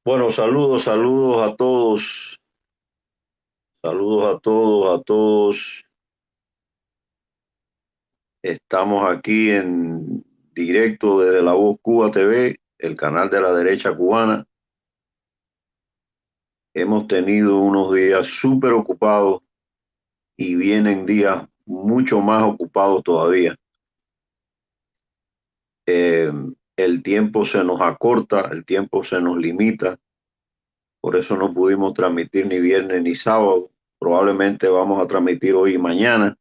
Bueno, saludos a todos, a todos. Estamos aquí en directo desde La Voz Cuba TV, el canal de la derecha cubana. Hemos tenido unos días súper ocupados y vienen días mucho más ocupados todavía. Eh, el tiempo se nos acorta, el tiempo se nos limita, por eso no pudimos transmitir ni viernes ni sábado. Probablemente vamos a transmitir hoy y mañana.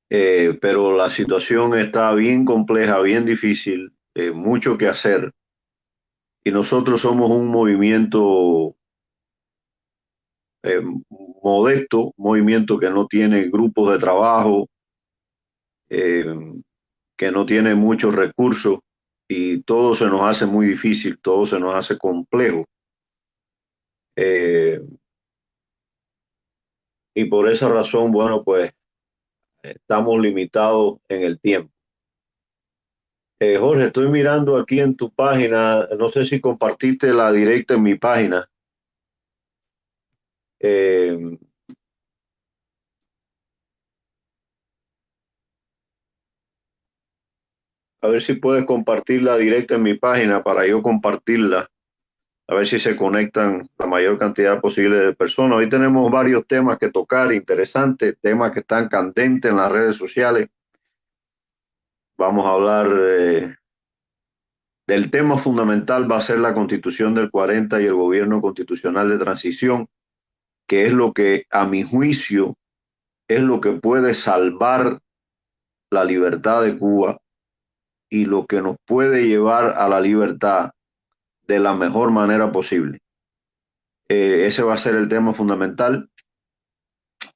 Pero la situación está bien compleja, bien difícil, mucho que hacer. Y nosotros somos un movimiento eh, modesto, movimiento que no tiene grupos de trabajo, eh, que no tiene muchos recursos y todo se nos hace muy difícil, todo se nos hace complejo. Eh, y por esa razón, bueno, pues estamos limitados en el tiempo. Jorge, estoy mirando aquí en tu página, no sé si compartiste la directa en mi página. Eh, a ver si puedes compartirla directa en mi página para yo compartirla, a ver si se conectan la mayor cantidad posible de personas. Hoy tenemos varios temas que tocar, interesantes, temas que están candentes en las redes sociales. Vamos a hablar del tema fundamental, va a ser la Constitución del 40 y el gobierno constitucional de transición, que es lo que, a mi juicio, es lo que puede salvar la libertad de Cuba y lo que nos puede llevar a la libertad de la mejor manera posible. Ese va a ser el tema fundamental.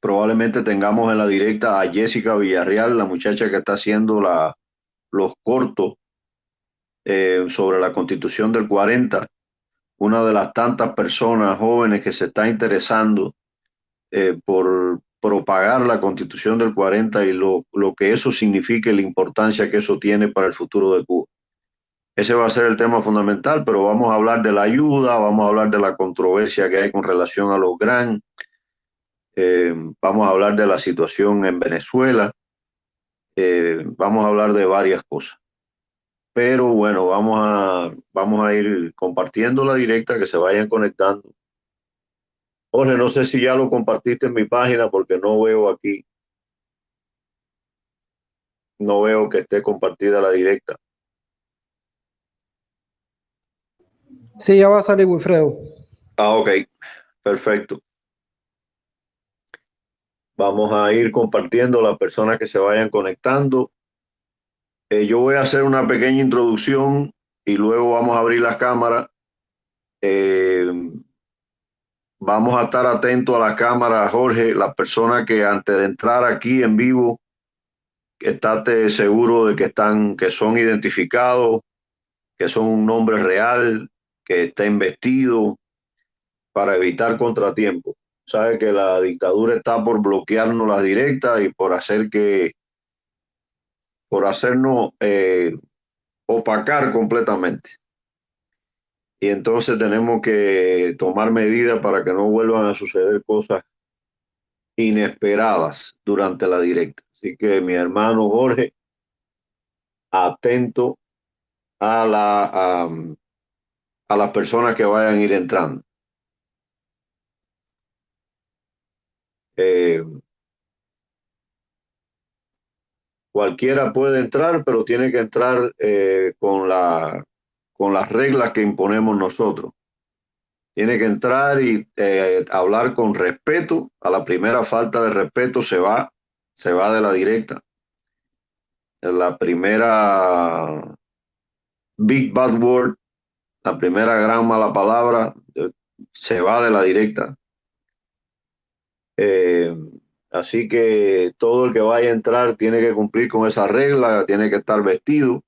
Probablemente tengamos en la directa a Jessica Villarreal, la muchacha que está haciendo los cortos sobre la Constitución del 40, una de las tantas personas jóvenes que se está interesando por propagar la Constitución del 40 y lo que eso significa y la importancia que eso tiene para el futuro de Cuba. Ese va a ser el tema fundamental, pero vamos a hablar de la ayuda, vamos a hablar de la controversia que hay con relación a los grants, vamos a hablar de la situación en Venezuela, vamos a hablar de varias cosas. Pero bueno, vamos a ir compartiendo la directa, que se vayan conectando. Jorge, no sé si ya lo compartiste en mi página porque no veo aquí, no veo que esté compartida la directa. Sí, ya va a salir Wilfredo. Ah, ok, perfecto. Vamos a ir compartiendo las personas que se vayan conectando. Yo voy a hacer una pequeña introducción y luego vamos a abrir las cámaras. Eh, Vamos a estar atentos a la cámara, Jorge. Las personas que antes de entrar aquí en vivo, estate seguro de que están, que son identificados, que son un nombre real, que estén vestidos para evitar contratiempos. Sabe que la dictadura está por bloquearnos las directas y por hacernos opacar completamente. Y entonces tenemos que tomar medidas para que no vuelvan a suceder cosas inesperadas durante la directa. Así que mi hermano Jorge, atento a, a las personas que vayan a ir entrando. Eh, Cualquiera puede entrar, pero tiene que entrar con las reglas que imponemos nosotros. Tiene que entrar y hablar con respeto. A la primera falta de respeto se va de la directa. La primera big bad word, la primera gran mala palabra, se va de la directa. Eh, Así que todo el que vaya a entrar tiene que cumplir con esa regla, tiene que estar vestido.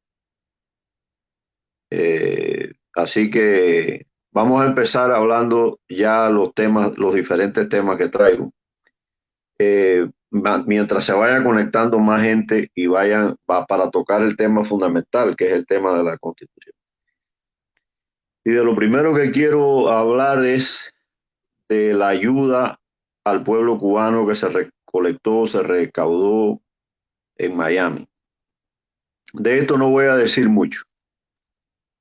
Así que vamos a empezar hablando ya los temas, los diferentes temas que traigo. Mientras se vaya conectando más gente y vayan para tocar el tema fundamental, que es el tema de la Constitución. Y de lo primero que quiero hablar es de la ayuda al pueblo cubano que se recolectó, se recaudó en Miami. De esto no voy a decir mucho.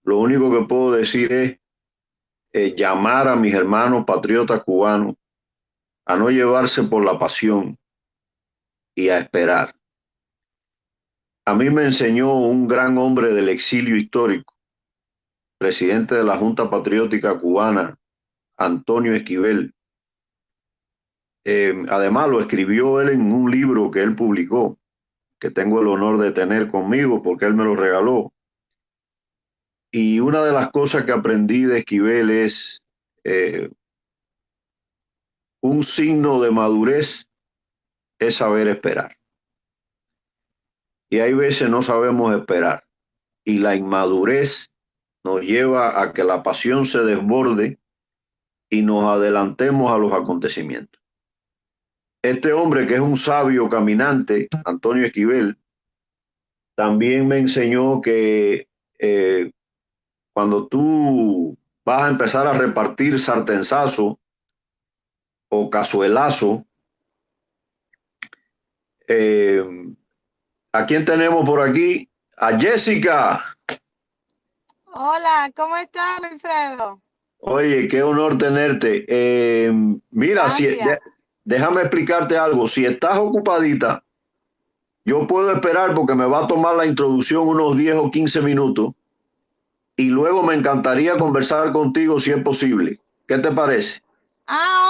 Lo único que puedo decir es llamar a mis hermanos patriotas cubanos a no llevarse por la pasión y a esperar. A mí me enseñó un gran hombre del exilio histórico, presidente de la Junta Patriótica Cubana, Antonio Esquivel. Además, lo escribió él en un libro que él publicó, que tengo el honor de tener conmigo porque él me lo regaló. Y una de las cosas que aprendí de Esquivel es eh, un signo de madurez es saber esperar. Y hay veces no sabemos esperar. Y la inmadurez nos lleva a que la pasión se desborde y nos adelantemos a los acontecimientos. Este hombre, que es un sabio caminante, Antonio Esquivel, también me enseñó que eh, cuando tú vas a empezar a repartir sartenzazo o cazuelazo, eh, ¿a quién tenemos por aquí? A Jessica. Hola, ¿cómo estás, Wilfredo? Oye, qué honor tenerte. Mira, Gracias. déjame explicarte algo. Si estás ocupadita, yo puedo esperar porque me va a tomar la introducción unos 10 o 15 minutos y luego me encantaría conversar contigo si es posible. ¿Qué te parece?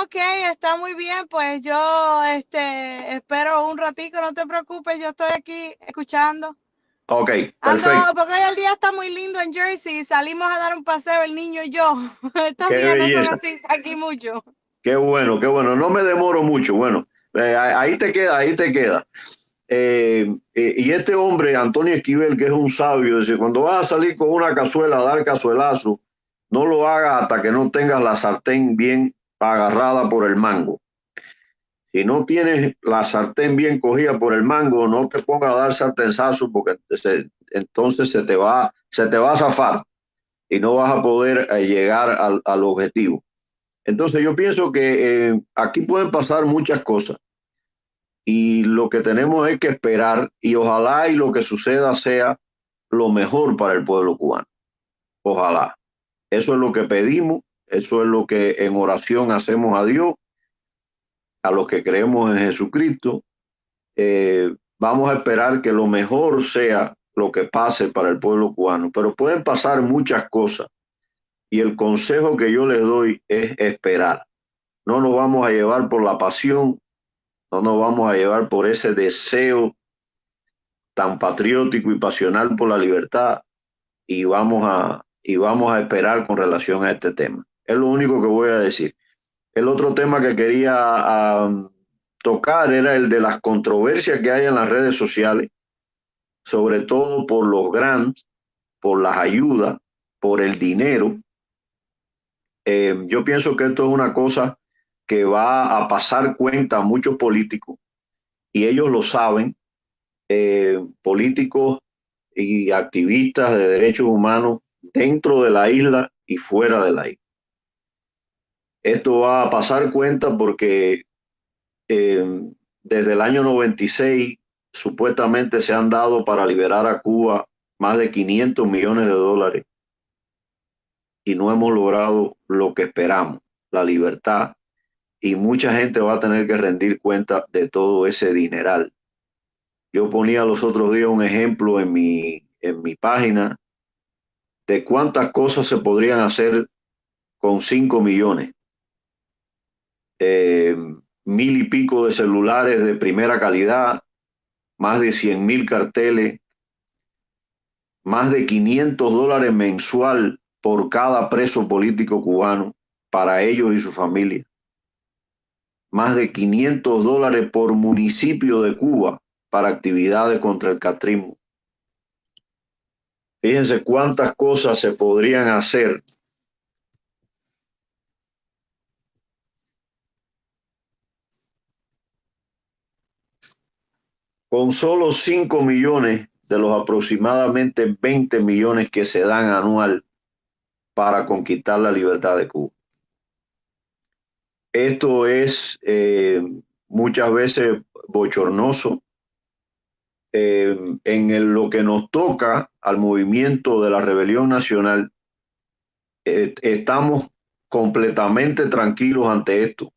Ok, está muy bien. Pues yo espero un ratico, no te preocupes, yo estoy aquí escuchando. Ok, Ando, perfecto. porque hoy el día está muy lindo en Jersey, salimos a dar un paseo el niño y yo. Estos Qué días no son belleza. así aquí mucho. Qué bueno, qué bueno. No me demoro mucho. Bueno, ahí te queda, ahí te queda. Y este hombre, Antonio Esquivel, que es un sabio, dice, cuando vas a salir con una cazuela a dar cazuelazo, no lo hagas hasta que no tengas la sartén bien agarrada por el mango. Si no tienes la sartén bien cogida por el mango, no te pongas a dar sartenzazo porque entonces se te va a zafar y no vas a poder llegar al objetivo. Entonces yo pienso que aquí pueden pasar muchas cosas y lo que tenemos es que esperar y ojalá y lo que suceda sea lo mejor para el pueblo cubano. Ojalá. Eso es lo que pedimos, eso es lo que en oración hacemos a Dios, a los que creemos en Jesucristo. Vamos a esperar que lo mejor sea lo que pase para el pueblo cubano, pero pueden pasar muchas cosas y el consejo que yo les doy es esperar. No nos vamos a llevar por la pasión, no nos vamos a llevar por ese deseo tan patriótico y pasional por la libertad y vamos a esperar con relación a este tema. Es lo único que voy a decir. El otro tema que quería tocar era el de las controversias que hay en las redes sociales, sobre todo por los grants, por las ayudas, por el dinero. Yo pienso que esto es una cosa que va a pasar cuenta a muchos políticos y ellos lo saben, políticos y activistas de derechos humanos dentro de la isla y fuera de la isla. Esto va a pasar cuenta porque desde el año 96 supuestamente se han dado para liberar a Cuba más de 500 millones de dólares y no hemos logrado lo que esperamos, la libertad, y mucha gente va a tener que rendir cuenta de todo ese dineral. Yo ponía los otros días un ejemplo en mi página de cuántas cosas se podrían hacer con 5 millones. Eh, Mil y pico de celulares de primera calidad, más de 100.000 carteles, más de $500 mensual por cada preso político cubano para ellos y su familia, más de $500 por municipio de Cuba para actividades contra el catrismo. Fíjense cuántas cosas se podrían hacer con solo 5 millones de los aproximadamente 20 millones que se dan anual para conquistar la libertad de Cuba. Esto es muchas veces bochornoso. Lo que nos toca al movimiento de la Rebelión Nacional, estamos completamente tranquilos ante esto.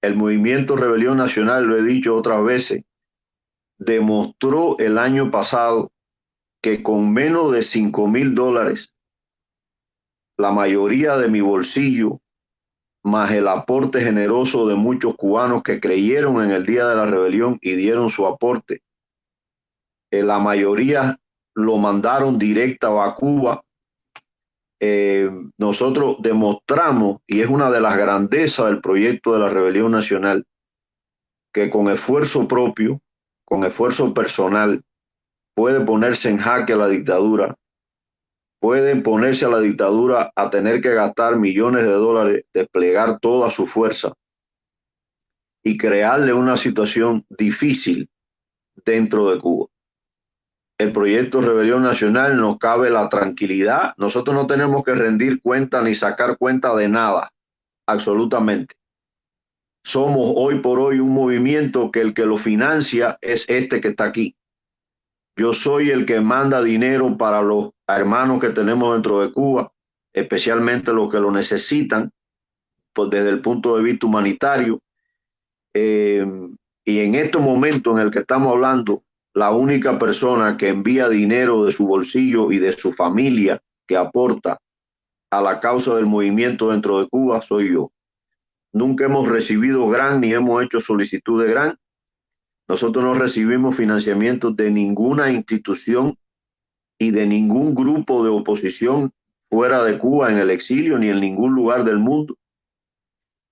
El movimiento Rebelión Nacional, lo he dicho otras veces, demostró el año pasado que con menos de $5,000, la mayoría de mi bolsillo, más el aporte generoso de muchos cubanos que creyeron en el día de la rebelión y dieron su aporte, la mayoría lo mandaron directo a Cuba. Nosotros demostramos, y es una de las grandezas del proyecto de la Rebelión Nacional, que con esfuerzo propio, con esfuerzo personal, puede ponerse en jaque a la dictadura, puede ponerse a la dictadura a tener que gastar millones de dólares, desplegar toda su fuerza y crearle una situación difícil dentro de Cuba. El proyecto Rebelión Nacional nos cabe la tranquilidad. Nosotros no tenemos que rendir cuenta ni sacar cuenta de nada, absolutamente. Somos hoy por hoy un movimiento que el que lo financia es este que está aquí. Yo soy el que manda dinero para los hermanos que tenemos dentro de Cuba, especialmente los que lo necesitan, pues desde el punto de vista humanitario. Y en este momento en el que estamos hablando, la única persona que envía dinero de su bolsillo y de su familia que aporta a la causa del movimiento dentro de Cuba soy yo. Nunca hemos recibido grant ni hemos hecho solicitud de grant. Nosotros no recibimos financiamiento de ninguna institución y de ningún grupo de oposición fuera de Cuba, en el exilio, ni en ningún lugar del mundo.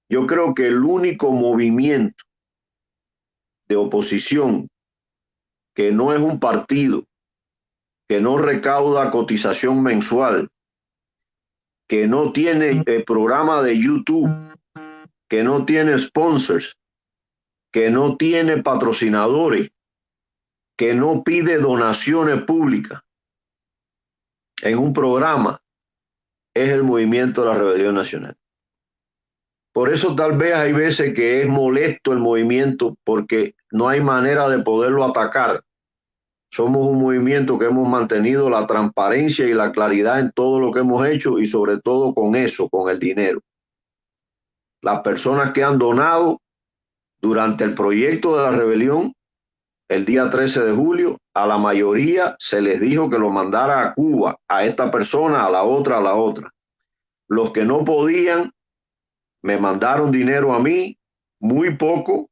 Yo creo que el único movimiento de oposición que no es un partido, que no recauda cotización mensual, que no tiene programa de YouTube, que no tiene sponsors, que no tiene patrocinadores, que no pide donaciones públicas en un programa, es el movimiento de la Rebelión Nacional. Por eso tal vez hay veces que es molesto el movimiento porque no hay manera de poderlo atacar. Somos un movimiento que hemos mantenido la transparencia y la claridad en todo lo que hemos hecho y sobre todo con eso, con el dinero. Las personas que han donado durante el proyecto de la rebelión, el día 13 de julio, a la mayoría se les dijo que lo mandara a Cuba, a esta persona, a la otra, a la otra. Los que no podían me mandaron dinero a mí, muy poco,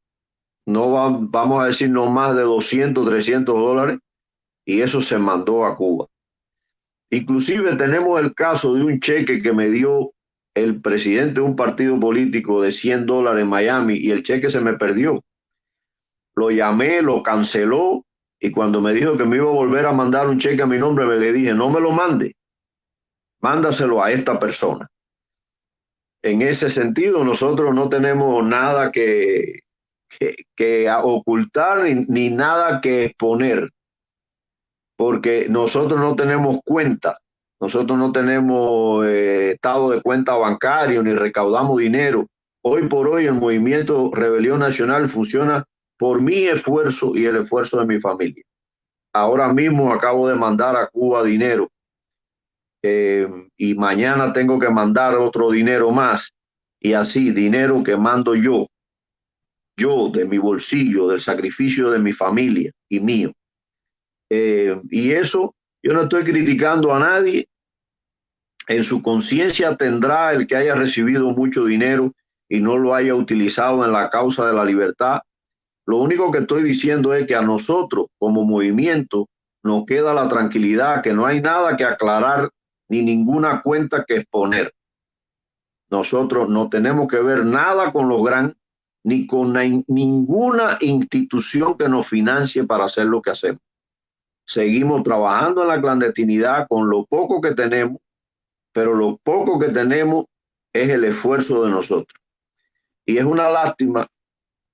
no vamos a decir no más de 200, 300 dólares, y eso se mandó a Cuba. Inclusive tenemos el caso de un cheque que me dio el presidente de un partido político de $100 en Miami y el cheque se me perdió. Lo llamé, lo canceló y cuando me dijo que me iba a volver a mandar un cheque a mi nombre, le dije, no me lo mande, mándaselo a esta persona. En ese sentido, nosotros no tenemos nada que ocultar ni nada que exponer, porque nosotros no tenemos cuenta, nosotros no tenemos estado de cuenta bancario ni recaudamos dinero. Hoy por hoy el movimiento Rebelión Nacional funciona por mi esfuerzo y el esfuerzo de mi familia. Ahora mismo acabo de mandar a Cuba dinero y mañana tengo que mandar otro dinero más y así dinero que mando yo de mi bolsillo, del sacrificio de mi familia y mío. Y eso yo no estoy criticando a nadie. En su conciencia tendrá el que haya recibido mucho dinero y no lo haya utilizado en la causa de la libertad. Lo único que estoy diciendo es que a nosotros como movimiento nos queda la tranquilidad que no hay nada que aclarar ni ninguna cuenta que exponer. Nosotros no tenemos que ver nada con los grants ni con ninguna institución que nos financie para hacer lo que hacemos. Seguimos trabajando en la clandestinidad con lo poco que tenemos, pero lo poco que tenemos es el esfuerzo de nosotros. Y es una lástima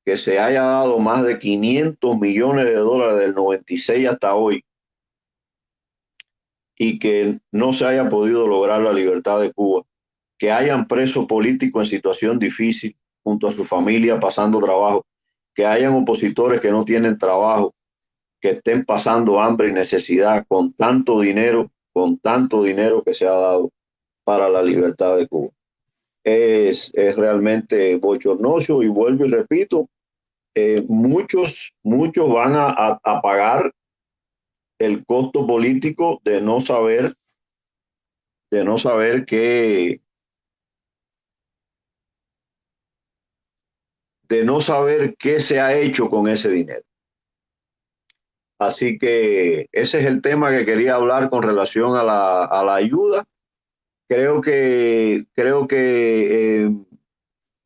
que se haya dado más de 500 millones de dólares del 96 hasta hoy y que no se haya podido lograr la libertad de Cuba, que hayan presos políticos en situación difícil junto a su familia pasando trabajo, que hayan opositores que no tienen trabajo, que estén pasando hambre y necesidad con tanto dinero que se ha dado para la libertad de Cuba. Es realmente bochornoso y vuelvo y repito, muchos van a pagar el costo político de no saber qué se ha hecho con ese dinero. Así que ese es el tema que quería hablar con relación a la ayuda. Creo que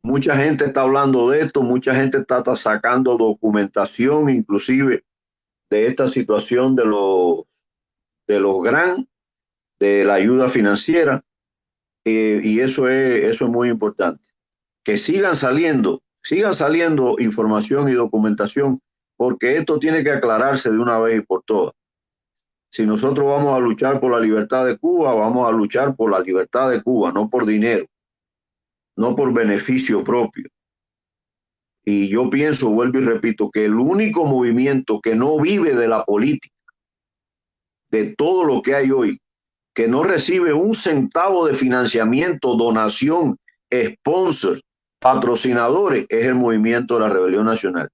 mucha gente está hablando de esto, mucha gente está sacando documentación inclusive de esta situación de los grants, de la ayuda financiera, y eso es muy importante. Que sigan saliendo información y documentación, porque esto tiene que aclararse de una vez y por todas. Si nosotros vamos a luchar por la libertad de Cuba, vamos a luchar por la libertad de Cuba, no por dinero, no por beneficio propio. Y yo pienso, vuelvo y repito, que el único movimiento que no vive de la política, de todo lo que hay hoy, que no recibe un centavo de financiamiento, donación, sponsor, patrocinadores, es el movimiento de la Rebelión Nacional.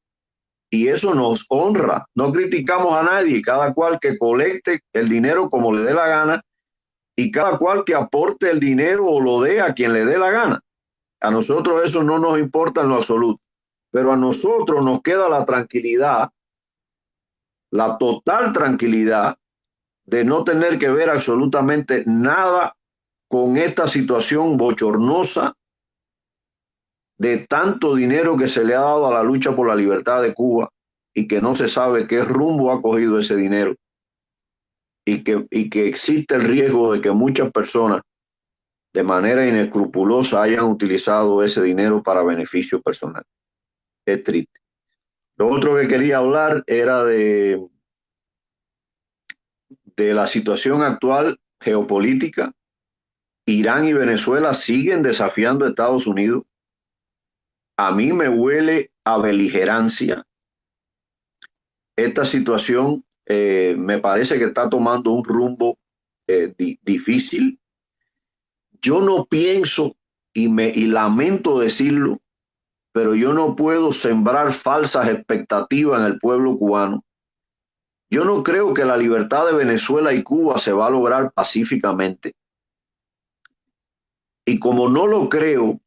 Y eso nos honra. No criticamos a nadie, cada cual que colecte el dinero como le dé la gana y cada cual que aporte el dinero o lo dé a quien le dé la gana. A nosotros eso no nos importa en lo absoluto, pero a nosotros nos queda la tranquilidad, la total tranquilidad de no tener que ver absolutamente nada con esta situación bochornosa de tanto dinero que se le ha dado a la lucha por la libertad de Cuba y que no se sabe qué rumbo ha cogido ese dinero y que existe el riesgo de que muchas personas de manera inescrupulosa hayan utilizado ese dinero para beneficio personal. Es triste. Lo otro que quería hablar era de la situación actual geopolítica. Irán y Venezuela siguen desafiando a Estados Unidos. A mí me huele a beligerancia. Esta situación me parece que está tomando un rumbo difícil. Yo no pienso, y lamento decirlo, pero yo no puedo sembrar falsas expectativas en el pueblo cubano. Yo no creo que la libertad de Venezuela y Cuba se va a lograr pacíficamente. Y como no lo creo,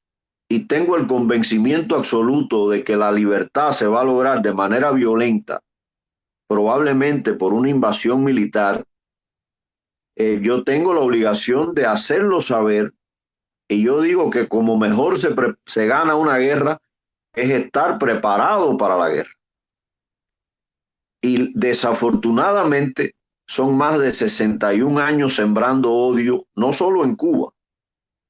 y tengo el convencimiento absoluto de que la libertad se va a lograr de manera violenta, probablemente por una invasión militar, yo tengo la obligación de hacerlo saber. Y yo digo que como mejor se gana una guerra es estar preparado para la guerra. Y desafortunadamente son más de 61 años sembrando odio, no solo en Cuba,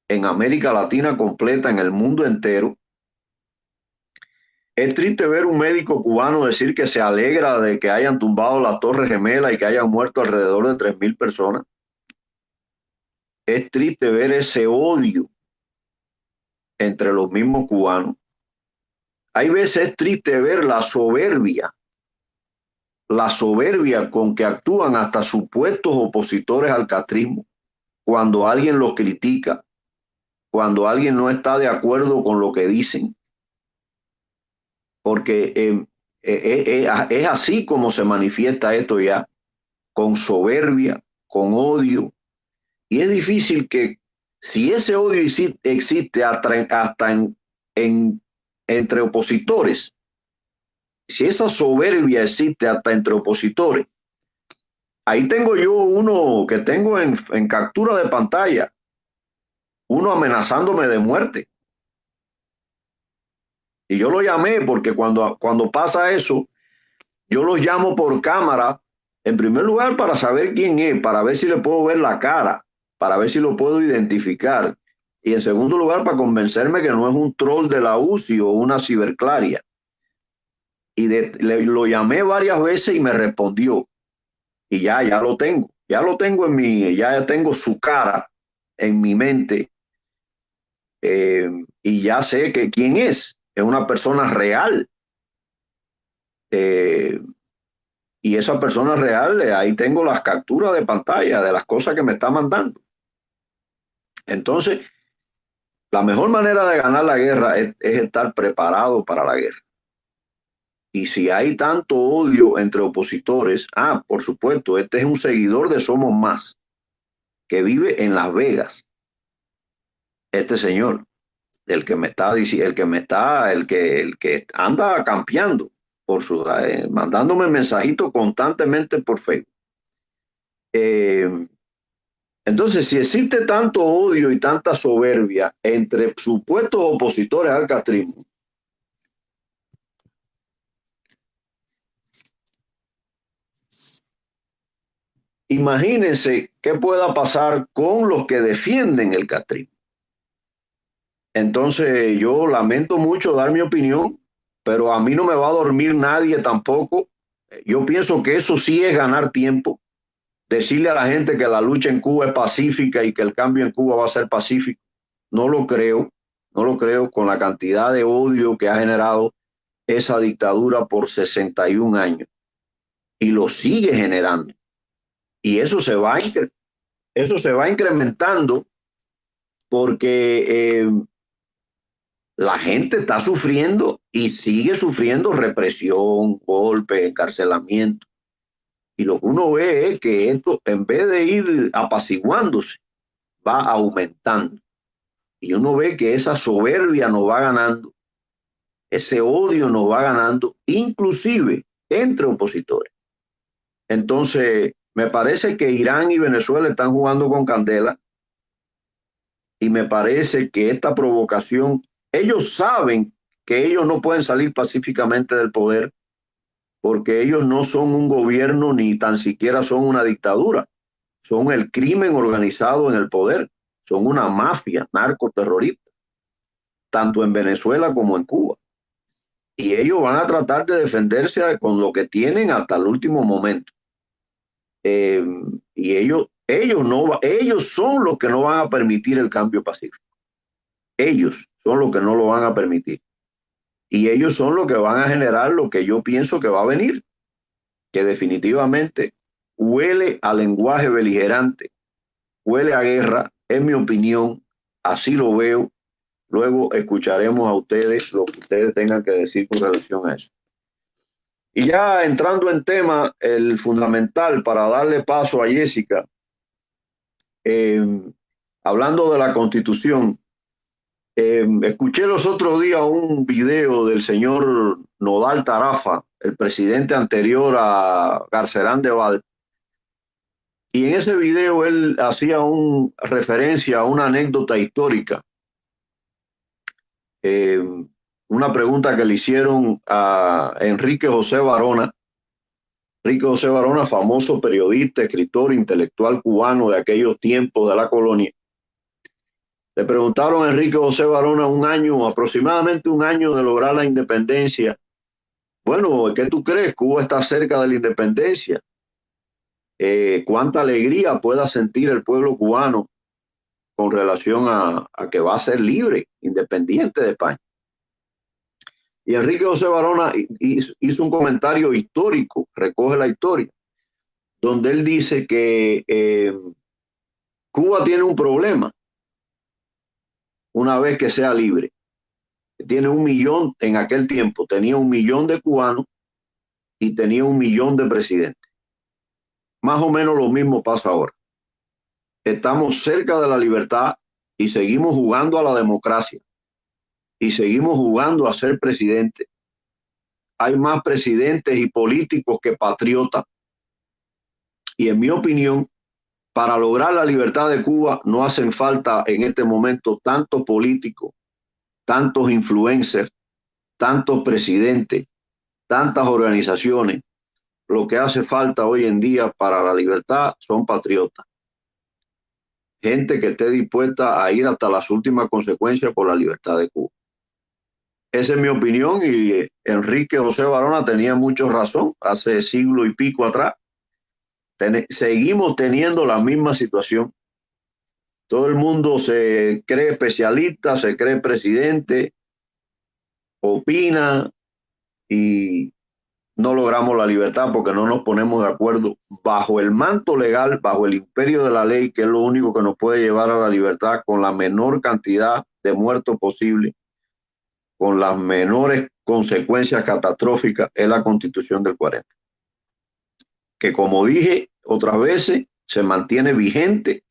en América Latina completa, en el mundo entero. Es triste ver un médico cubano decir que se alegra de que hayan tumbado las Torres Gemelas y que hayan muerto alrededor de 3.000 personas. Es triste ver ese odio entre los mismos cubanos. Hay veces es triste ver la soberbia con que actúan hasta supuestos opositores al castrismo cuando alguien los critica, cuando alguien no está de acuerdo con lo que dicen. Porque es así como se manifiesta esto ya, con soberbia, con odio. Y es difícil que, si ese odio existe hasta entre opositores, si esa soberbia existe hasta entre opositores, ahí tengo yo uno que tengo en captura de pantalla, uno amenazándome de muerte. Y yo lo llamé porque cuando pasa eso, yo los llamo por cámara, en primer lugar para saber quién es, para ver si le puedo ver la cara, para ver si lo puedo identificar. Y en segundo lugar, para convencerme que no es un troll de la UCI o una ciberclaria. Y lo llamé varias veces y me respondió. Y ya lo tengo. Ya lo tengo ya tengo su cara en mi mente, y ya sé que quién es una persona real. eh, y esa persona real, ahí tengo las capturas de pantalla de las cosas que me está mandando. Entonces, la mejor manera de ganar la guerra es estar preparado para la guerra. Y si hay tanto odio entre opositores, por supuesto, este es un seguidor de Somos Más, que vive en Las Vegas. Este señor, el que me está diciendo, el que anda campeando mandándome mensajitos constantemente por Facebook. Entonces, si existe tanto odio y tanta soberbia entre supuestos opositores al castrismo, imagínense qué pueda pasar con los que defienden el castrismo. Entonces, yo lamento mucho dar mi opinión, pero a mí no me va a dormir nadie tampoco. Yo pienso que eso sí es ganar tiempo. Decirle a la gente que la lucha en Cuba es pacífica y que el cambio en Cuba va a ser pacífico, no lo creo, no lo creo, con la cantidad de odio que ha generado esa dictadura por 61 años y lo sigue generando. Y eso se va incrementando porque la gente está sufriendo y sigue sufriendo represión, golpes, encarcelamiento. Y lo que uno ve es que esto, en vez de ir apaciguándose, va aumentando. Y uno ve que esa soberbia nos va ganando, ese odio nos va ganando, inclusive entre opositores. Entonces, me parece que Irán y Venezuela están jugando con candela y me parece que esta provocación, ellos saben que ellos no pueden salir pacíficamente del poder porque ellos no son un gobierno ni tan siquiera son una dictadura, son el crimen organizado en el poder, son una mafia narcoterrorista, tanto en Venezuela como en Cuba. Y ellos van a tratar de defenderse con lo que tienen hasta el último momento. Y ellos son los que no van a permitir el cambio pacífico. Ellos son los que no lo van a permitir. Y ellos son los que van a generar lo que yo pienso que va a venir, que definitivamente huele a lenguaje beligerante, huele a guerra, es mi opinión, así lo veo. Luego escucharemos a ustedes lo que ustedes tengan que decir con relación a eso. Y ya entrando en tema, el fundamental para darle paso a Jessica, hablando de la Constitución, escuché los otros días un video del señor Nodal Tarafa, el presidente anterior a Garcerán de Val, y en ese video él hacía referencia a una anécdota histórica, una pregunta que le hicieron a Enrique José Varona. Enrique José Varona, famoso periodista, escritor, intelectual cubano de aquellos tiempos de la colonia. Le preguntaron a Enrique José Varona aproximadamente un año de lograr la independencia. Bueno, ¿qué tú crees? Cuba está cerca de la independencia. ¿Cuánta alegría pueda sentir el pueblo cubano con relación a que va a ser libre, independiente de España? Y Enrique José Varona hizo un comentario histórico, recoge la historia, donde él dice que Cuba tiene un problema una vez que sea libre. Tiene 1 millón, en aquel tiempo tenía 1 millón de cubanos y tenía 1 millón de presidentes. Más o menos lo mismo pasa ahora. Estamos cerca de la libertad y seguimos jugando a la democracia y seguimos jugando a ser presidente. Hay más presidentes y políticos que patriotas. Y en mi opinión, para lograr la libertad de Cuba no hacen falta en este momento tantos políticos, tantos influencers, tantos presidentes, tantas organizaciones. Lo que hace falta hoy en día para la libertad son patriotas. Gente que esté dispuesta a ir hasta las últimas consecuencias por la libertad de Cuba. Esa es mi opinión y Enrique José Varona tenía mucha razón hace siglo y pico atrás. Seguimos teniendo la misma situación. Todo el mundo se cree especialista, se cree presidente, opina y no logramos la libertad porque no nos ponemos de acuerdo bajo el manto legal, bajo el imperio de la ley, que es lo único que nos puede llevar a la libertad con la menor cantidad de muertos posible, con las menores consecuencias catastróficas, es la Constitución del 40. Que como dije otras veces, se mantiene vigente,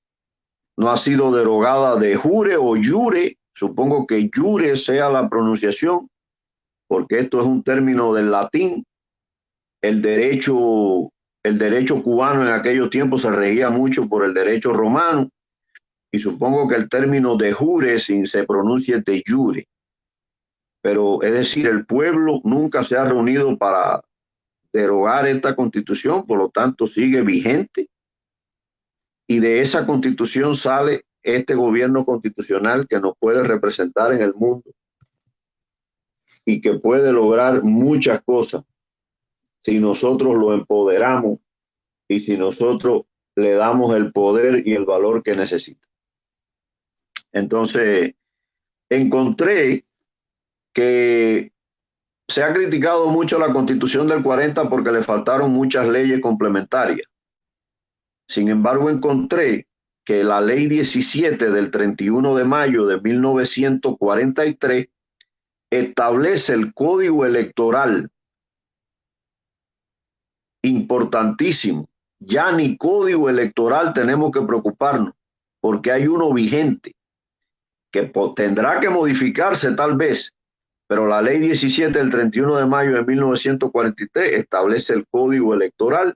no ha sido derogada de jure o jure, supongo que jure sea la pronunciación, porque esto es un término del latín. El derecho cubano en aquellos tiempos se regía mucho por el derecho romano, y supongo que el término de jure se pronuncia de jure. Pero es decir, el pueblo nunca se ha reunido para derogar esta constitución, por lo tanto sigue vigente, y de esa constitución sale este gobierno constitucional que nos puede representar en el mundo y que puede lograr muchas cosas si nosotros lo empoderamos y si nosotros le damos el poder y el valor que necesita. Entonces, encontré que se ha criticado mucho la Constitución del 40 porque le faltaron muchas leyes complementarias. Sin embargo, encontré que la Ley 17 del 31 de mayo de 1943 establece el Código Electoral, importantísimo. Ya ni Código Electoral tenemos que preocuparnos porque hay uno vigente que tendrá que modificarse tal vez, pero la Ley 17 del 31 de mayo de 1943 establece el Código Electoral,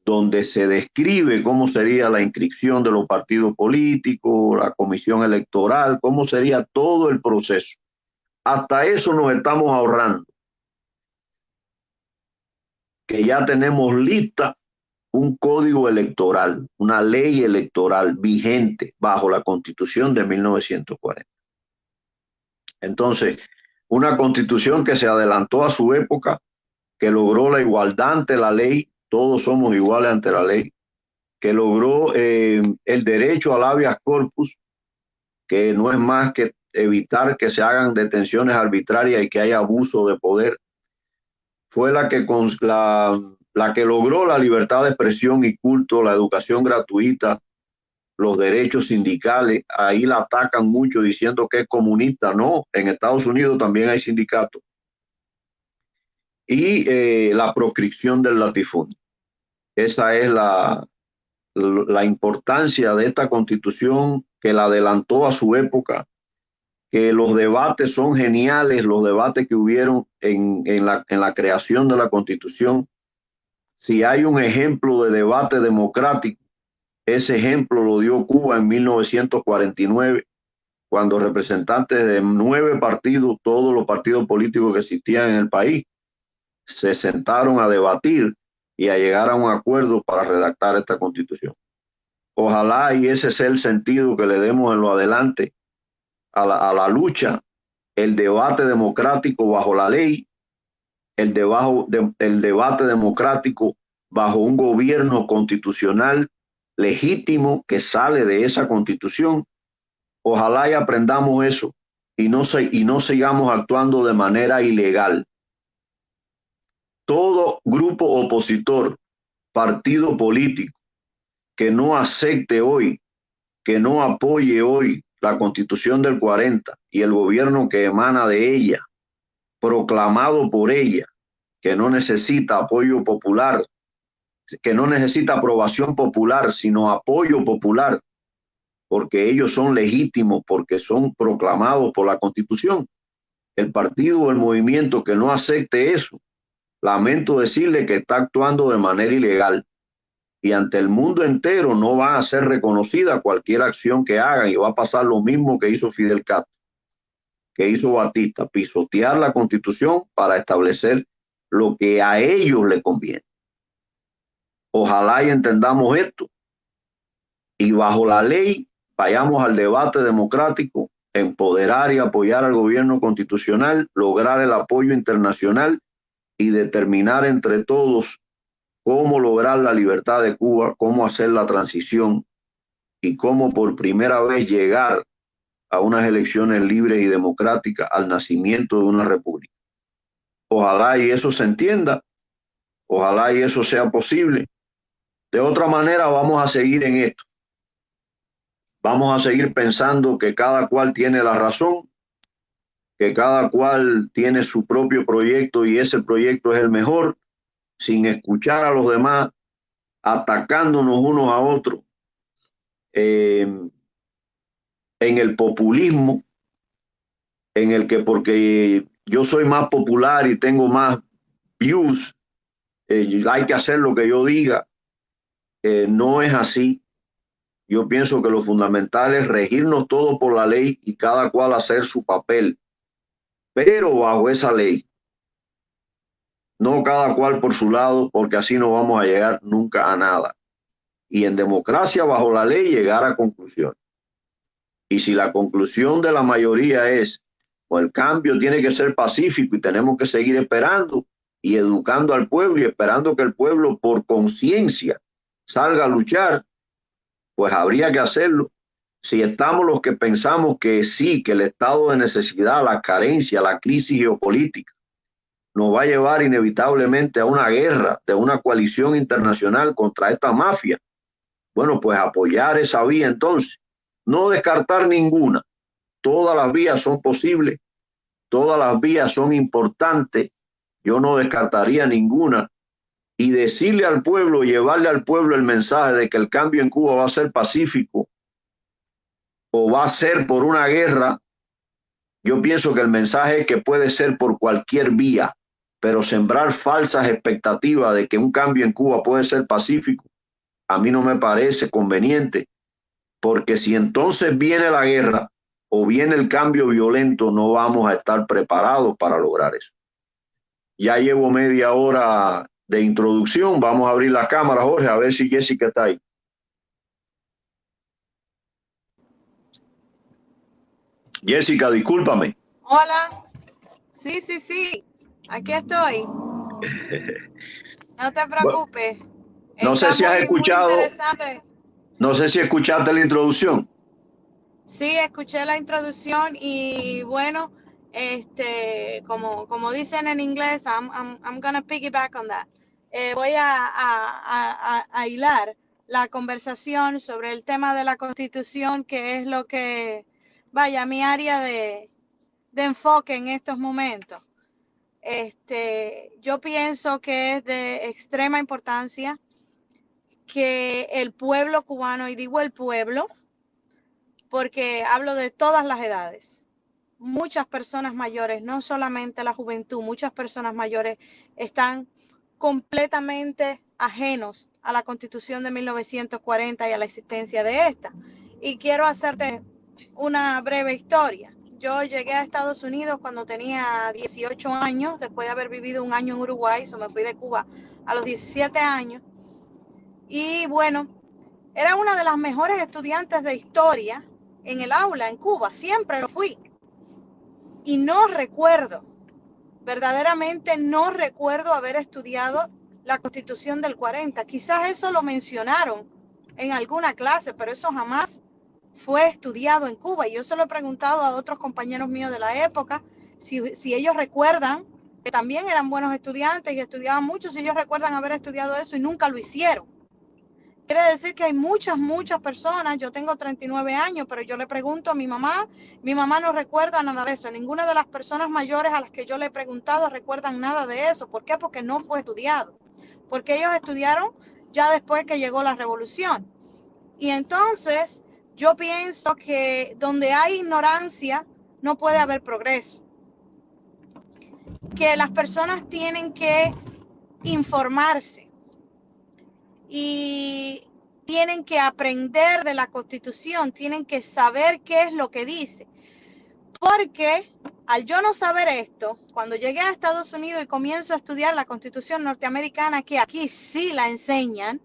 donde se describe cómo sería la inscripción de los partidos políticos, la comisión electoral, cómo sería todo el proceso. Hasta eso nos estamos ahorrando, que ya tenemos lista un código electoral, una ley electoral vigente bajo la Constitución de 1940. Entonces, una constitución que se adelantó a su época, que logró la igualdad ante la ley, todos somos iguales ante la ley, que logró el derecho al habeas corpus, que no es más que evitar que se hagan detenciones arbitrarias y que haya abuso de poder. Fue la que logró la libertad de expresión y culto, la educación gratuita, los derechos sindicales. Ahí la atacan mucho diciendo que es comunista. No, en Estados Unidos también hay sindicatos. Y la proscripción del latifundio. Esa es la importancia de esta constitución, que la adelantó a su época, que los debates son geniales, los debates que hubieron en la creación de la constitución. Si hay un ejemplo de debate democrático, ese ejemplo lo dio Cuba en 1949, cuando representantes de 9 partidos, todos los partidos políticos que existían en el país, se sentaron a debatir y a llegar a un acuerdo para redactar esta constitución. Ojalá y ese sea el sentido que le demos en lo adelante a la lucha, el debate democrático bajo la ley, el debate democrático bajo un gobierno constitucional legítimo que sale de esa constitución. Ojalá y aprendamos eso y no sigamos actuando de manera ilegal. Todo grupo opositor, partido político que no acepte hoy, que no apoye hoy la Constitución del 40 y el gobierno que emana de ella, proclamado por ella, que no necesita apoyo popular, que no necesita aprobación popular, sino apoyo popular, porque ellos son legítimos, porque son proclamados por la Constitución. El partido o el movimiento que no acepte eso, lamento decirle que está actuando de manera ilegal, y ante el mundo entero no va a ser reconocida cualquier acción que hagan, y va a pasar lo mismo que hizo Fidel Castro, que hizo Batista, pisotear la Constitución para establecer lo que a ellos les conviene. Ojalá y entendamos esto y bajo la ley vayamos al debate democrático, empoderar y apoyar al gobierno constitucional, lograr el apoyo internacional y determinar entre todos cómo lograr la libertad de Cuba, cómo hacer la transición y cómo por primera vez llegar a unas elecciones libres y democráticas, al nacimiento de una república. Ojalá y eso se entienda, ojalá y eso sea posible. De otra manera vamos a seguir en esto. Vamos a seguir pensando que cada cual tiene la razón, que cada cual tiene su propio proyecto y ese proyecto es el mejor, sin escuchar a los demás, atacándonos unos a otros en el populismo, en el que porque yo soy más popular y tengo más views, hay que hacer lo que yo diga. No es así. Yo pienso que lo fundamental es regirnos todos por la ley y cada cual hacer su papel, pero bajo esa ley. No cada cual por su lado, porque así no vamos a llegar nunca a nada. Y en democracia, bajo la ley, llegar a conclusiones. Y si la conclusión de la mayoría es, pues el cambio tiene que ser pacífico y tenemos que seguir esperando y educando al pueblo y esperando que el pueblo por conciencia salga a luchar, pues habría que hacerlo. Si estamos los que pensamos que sí, que el estado de necesidad, la carencia, la crisis geopolítica nos va a llevar inevitablemente a una guerra de una coalición internacional contra esta mafia, bueno, pues apoyar esa vía entonces, no descartar ninguna. Todas las vías son posibles, todas las vías son importantes, yo no descartaría ninguna. Y decirle al pueblo, llevarle al pueblo el mensaje de que el cambio en Cuba va a ser pacífico o va a ser por una guerra, yo pienso que el mensaje es que puede ser por cualquier vía, pero sembrar falsas expectativas de que un cambio en Cuba puede ser pacífico, a mí no me parece conveniente, porque si entonces viene la guerra o viene el cambio violento, no vamos a estar preparados para lograr eso. Ya llevo media hora de introducción, vamos a abrir la cámara, Jorge, a ver si Jessica está ahí. Jessica, discúlpame. Hola. Sí. Aquí estoy. No te preocupes. No sé si has escuchado. Muy interesante. No sé si escuchaste la introducción. Sí, escuché la introducción y bueno, como dicen en inglés, I'm gonna piggyback on that. Voy a hilar la conversación sobre el tema de la Constitución, que es lo que, vaya, mi área de enfoque en estos momentos. Yo pienso que es de extrema importancia que el pueblo cubano, y digo el pueblo, porque hablo de todas las edades, muchas personas mayores, no solamente la juventud, muchas personas mayores están completamente ajenos a la Constitución de 1940 y a la existencia de esta. Y quiero hacerte una breve historia. Yo llegué a Estados Unidos cuando tenía 18 años, después de haber vivido un año en Uruguay, me fui de Cuba a los 17 años. Y bueno, era una de las mejores estudiantes de historia en el aula en Cuba, siempre lo fui. Y no recuerdo, verdaderamente no recuerdo haber estudiado la Constitución del 40. Quizás eso lo mencionaron en alguna clase, pero eso jamás fue estudiado en Cuba. Y yo se lo he preguntado a otros compañeros míos de la época si ellos recuerdan, que también eran buenos estudiantes y estudiaban mucho, si ellos recuerdan haber estudiado eso y nunca lo hicieron. Quiere decir que hay muchas personas, yo tengo 39 años, pero yo le pregunto a mi mamá no recuerda nada de eso. Ninguna de las personas mayores a las que yo le he preguntado recuerdan nada de eso. ¿Por qué? Porque no fue estudiado. Porque ellos estudiaron ya después que llegó la revolución. Y entonces yo pienso que donde hay ignorancia no puede haber progreso. Que las personas tienen que informarse y tienen que aprender de la Constitución, tienen que saber qué es lo que dice. Porque al yo no saber esto, cuando llegué a Estados Unidos y comienzo a estudiar la Constitución norteamericana, que aquí sí la enseñan,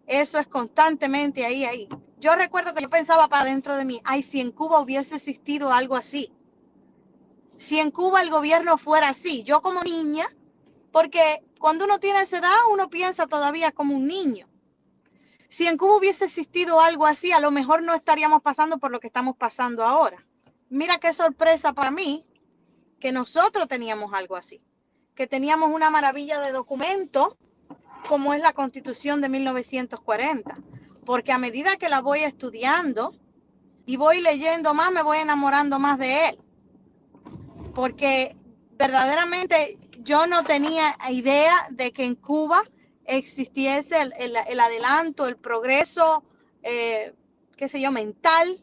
eso es constantemente ahí. Yo recuerdo que yo pensaba para dentro de mí, ay, si en Cuba hubiese existido algo así. Si en Cuba el gobierno fuera así, yo como niña, porque Cuando uno tiene esa edad, uno piensa todavía como un niño. Si en Cuba hubiese existido algo así, a lo mejor no estaríamos pasando por lo que estamos pasando ahora. Mira qué sorpresa para mí que nosotros teníamos algo así, que teníamos una maravilla de documento como es la Constitución de 1940, porque a medida que la voy estudiando y voy leyendo más, me voy enamorando más de él, porque verdaderamente yo no tenía idea de que en Cuba existiese el adelanto, el progreso, qué sé yo, mental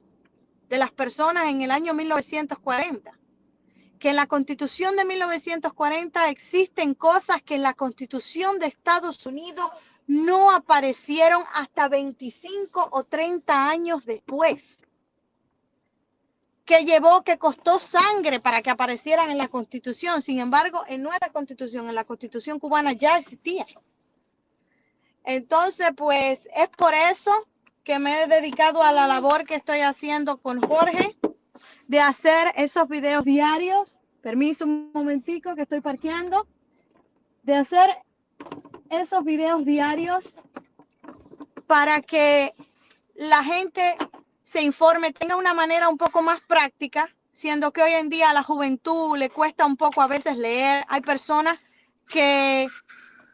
de las personas en el año 1940. Que en la Constitución de 1940 existen cosas que en la Constitución de Estados Unidos no aparecieron hasta 25 o 30 años después. Que costó sangre para que aparecieran en la Constitución. Sin embargo, en nuestra Constitución, en la Constitución cubana ya existía. Entonces, pues es por eso que me he dedicado a la labor que estoy haciendo con Jorge, de hacer esos videos diarios. Permiso un momentico que estoy parqueando. De hacer esos videos diarios para que la gente se informe, tenga una manera un poco más práctica, siendo que hoy en día a la juventud le cuesta un poco a veces leer. Hay personas que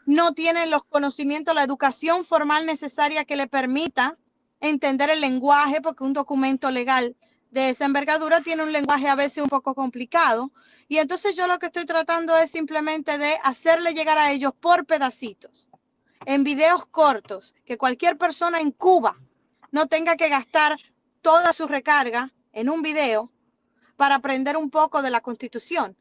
no tienen los conocimientos, la educación formal necesaria que le permita entender el lenguaje, porque un documento legal de esa envergadura tiene un lenguaje a veces un poco complicado. Y entonces yo lo que estoy tratando es simplemente de hacerle llegar a ellos por pedacitos, en videos cortos, que cualquier persona en Cuba no tenga que gastar toda su recarga en un video para aprender un poco de la Constitución.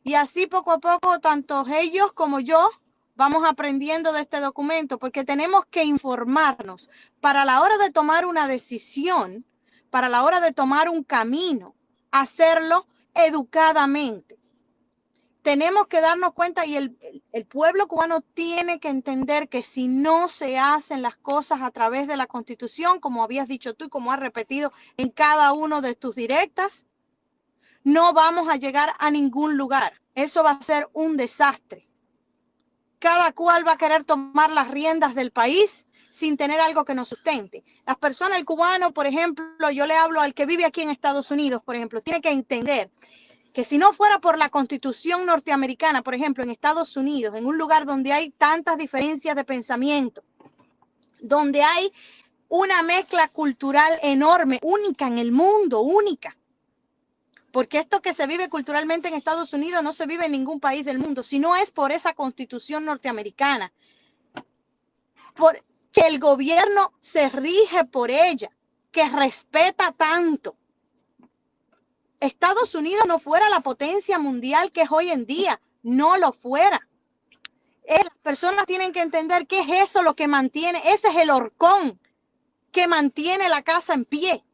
Y así poco a poco, tanto ellos como yo vamos aprendiendo de este documento, porque tenemos que informarnos para la hora de tomar una decisión, para la hora de tomar un camino, hacerlo educadamente. Tenemos que darnos cuenta, y el pueblo cubano tiene que entender que si no se hacen las cosas a través de la Constitución, como habías dicho tú y como has repetido en cada uno de tus directas, no vamos a llegar a ningún lugar. Eso va a ser un desastre. Cada cual va a querer tomar las riendas del país sin tener algo que nos sustente. Las personas, el cubano, por ejemplo, yo le hablo al que vive aquí en Estados Unidos, por ejemplo, tiene que entender que si no fuera por la Constitución norteamericana, por ejemplo, en Estados Unidos, en un lugar donde hay tantas diferencias de pensamiento, donde hay una mezcla cultural enorme, única en el mundo, única. Porque esto que se vive culturalmente en Estados Unidos no se vive en ningún país del mundo, si no es por esa Constitución norteamericana, porque el gobierno se rige por ella, que respeta tanto. Estados Unidos no fuera la potencia mundial que es hoy en día, no lo fuera. Las personas tienen que entender qué es eso lo que mantiene, ese es el horcón que mantiene la casa en pie.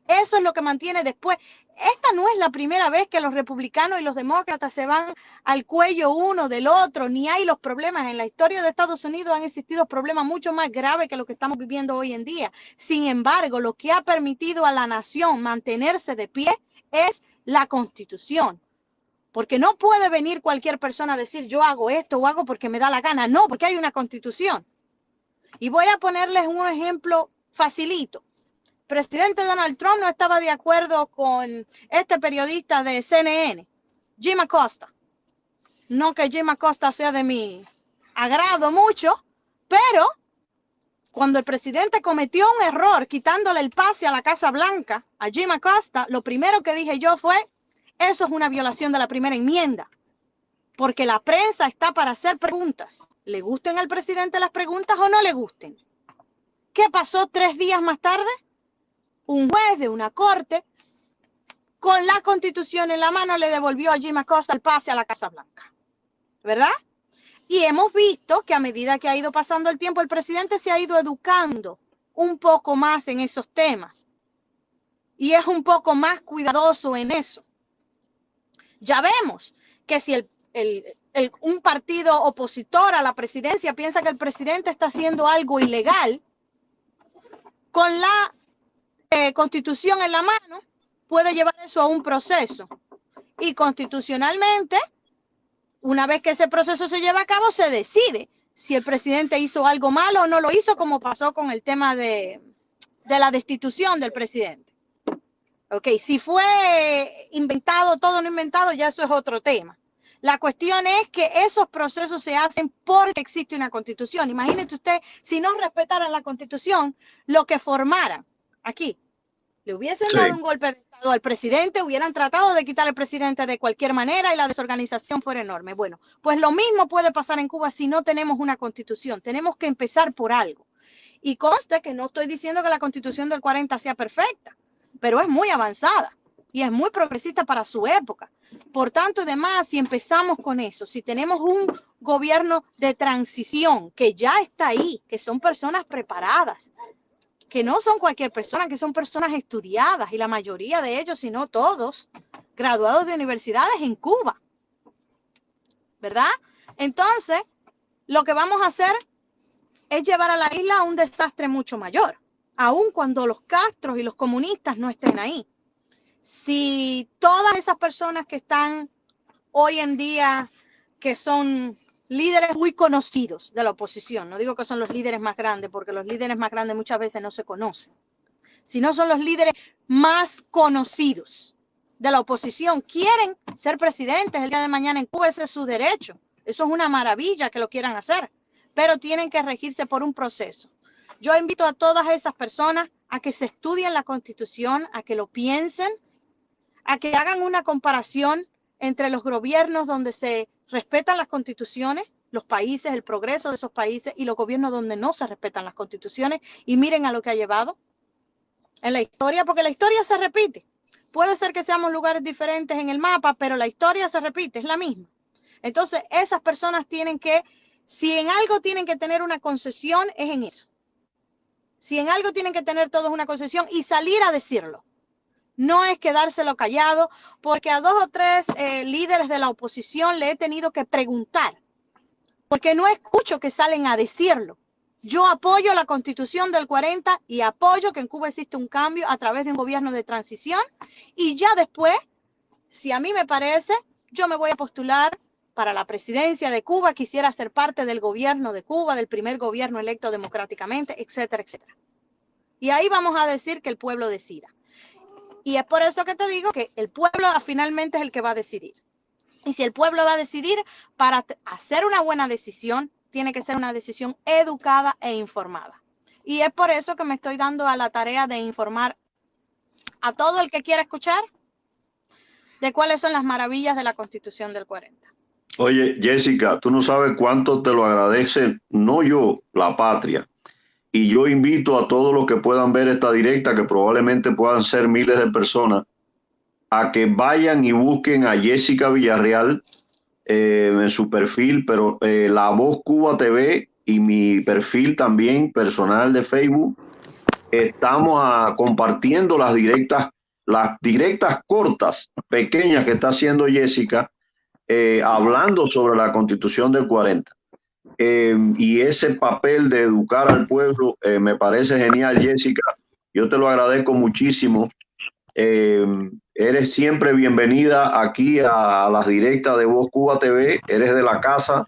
Eso es lo que mantiene después. Esta no es la primera vez que los republicanos y los demócratas se van al cuello uno del otro, ni hay los problemas. En la historia de Estados Unidos han existido problemas mucho más graves que lo que estamos viviendo hoy en día. Sin embargo, lo que ha permitido a la nación mantenerse de pie es la Constitución. Porque no puede venir cualquier persona a decir yo hago esto o hago porque me da la gana. No, porque hay una Constitución. Y voy a ponerles un ejemplo facilito. Presidente Donald Trump no estaba de acuerdo con este periodista de CNN, Jim Acosta. No que Jim Acosta sea de mi agrado mucho, pero cuando el presidente cometió un error quitándole el pase a la Casa Blanca a Jim Acosta, lo primero que dije yo fue, eso es una violación de la primera enmienda, porque la prensa está para hacer preguntas. ¿Le gusten al presidente las preguntas o no le gusten? ¿Qué pasó 3 días más tarde? Un juez de una corte con la Constitución en la mano le devolvió a Jim Acosta el pase a la Casa Blanca, ¿verdad? Y hemos visto que a medida que ha ido pasando el tiempo, el presidente se ha ido educando un poco más en esos temas y es un poco más cuidadoso en eso. Ya vemos que si un partido opositor a la presidencia piensa que el presidente está haciendo algo ilegal, con la Constitución en la mano, puede llevar eso a un proceso. Y constitucionalmente, Una vez que ese proceso se lleva a cabo, se decide si el presidente hizo algo malo o no lo hizo, como pasó con el tema de la destitución del presidente. Ok, si fue inventado todo o no inventado, ya eso es otro tema. La cuestión es que esos procesos se hacen porque existe una constitución. Imagínese usted, si no respetaran la constitución, lo que formaran aquí, le hubiesen dado un golpe de estado al presidente, hubieran tratado de quitar al presidente de cualquier manera y la desorganización fuera enorme. Bueno, pues lo mismo puede pasar en Cuba si no tenemos una constitución. Tenemos que empezar por algo. Y conste que no estoy diciendo que la constitución del 40 sea perfecta, pero es muy avanzada y es muy progresista para su época. Por tanto y demás, si empezamos con eso, si tenemos un gobierno de transición que ya está ahí, que son personas preparadas, que no son cualquier persona, que son personas estudiadas, y la mayoría de ellos, si no todos, graduados de universidades en Cuba, ¿verdad? Entonces, lo que vamos a hacer es llevar a la isla a un desastre mucho mayor, aun cuando los Castros y los comunistas no estén ahí. Si todas esas personas que están hoy en día, que son líderes muy conocidos de la oposición, no digo que son los líderes más grandes, porque los líderes más grandes muchas veces no se conocen, sino son los líderes más conocidos de la oposición, quieren ser presidentes el día de mañana en Cuba, ese es su derecho, eso es una maravilla que lo quieran hacer, pero tienen que regirse por un proceso. Yo invito a todas esas personas a que se estudien la Constitución, a que lo piensen, a que hagan una comparación entre los gobiernos donde se respetan las constituciones, los países, el progreso de esos países, y los gobiernos donde no se respetan las constituciones, y miren a lo que ha llevado en la historia, porque la historia se repite. Puede ser que seamos lugares diferentes en el mapa, pero la historia se repite, es la misma. Entonces, esas personas tienen que, si en algo tienen que tener una concesión, es en eso. Si en algo tienen que tener todos una concesión y salir a decirlo. No es quedárselo callado, porque a 2 o 3 líderes de la oposición le he tenido que preguntar, porque no escucho que salen a decirlo. Yo apoyo la Constitución del 40 y apoyo que en Cuba existe un cambio a través de un gobierno de transición, y ya después, si a mí me parece, yo me voy a postular para la presidencia de Cuba, quisiera ser parte del gobierno de Cuba, del primer gobierno electo democráticamente, etcétera, etcétera. Y ahí vamos a decir que el pueblo decida. Y es por eso que te digo que el pueblo finalmente es el que va a decidir. Y si el pueblo va a decidir, para hacer una buena decisión, tiene que ser una decisión educada e informada. Y es por eso que me estoy dando a la tarea de informar a todo el que quiera escuchar de cuáles son las maravillas de la Constitución del 40. Oye, Jessica, tú no sabes cuánto te lo agradece, no yo, la patria. Y yo invito a todos los que puedan ver esta directa, que probablemente puedan ser miles de personas, a que vayan y busquen a Jessica Villarreal en su perfil, pero La Voz Cuba TV y mi perfil también personal de Facebook, estamos compartiendo las directas cortas, pequeñas que está haciendo Jessica, hablando sobre la Constitución del 40. Y ese papel de educar al pueblo me parece genial, Jessica. Yo te lo agradezco muchísimo. Eres siempre bienvenida aquí a las directas de Voz Cuba TV. Eres de la casa.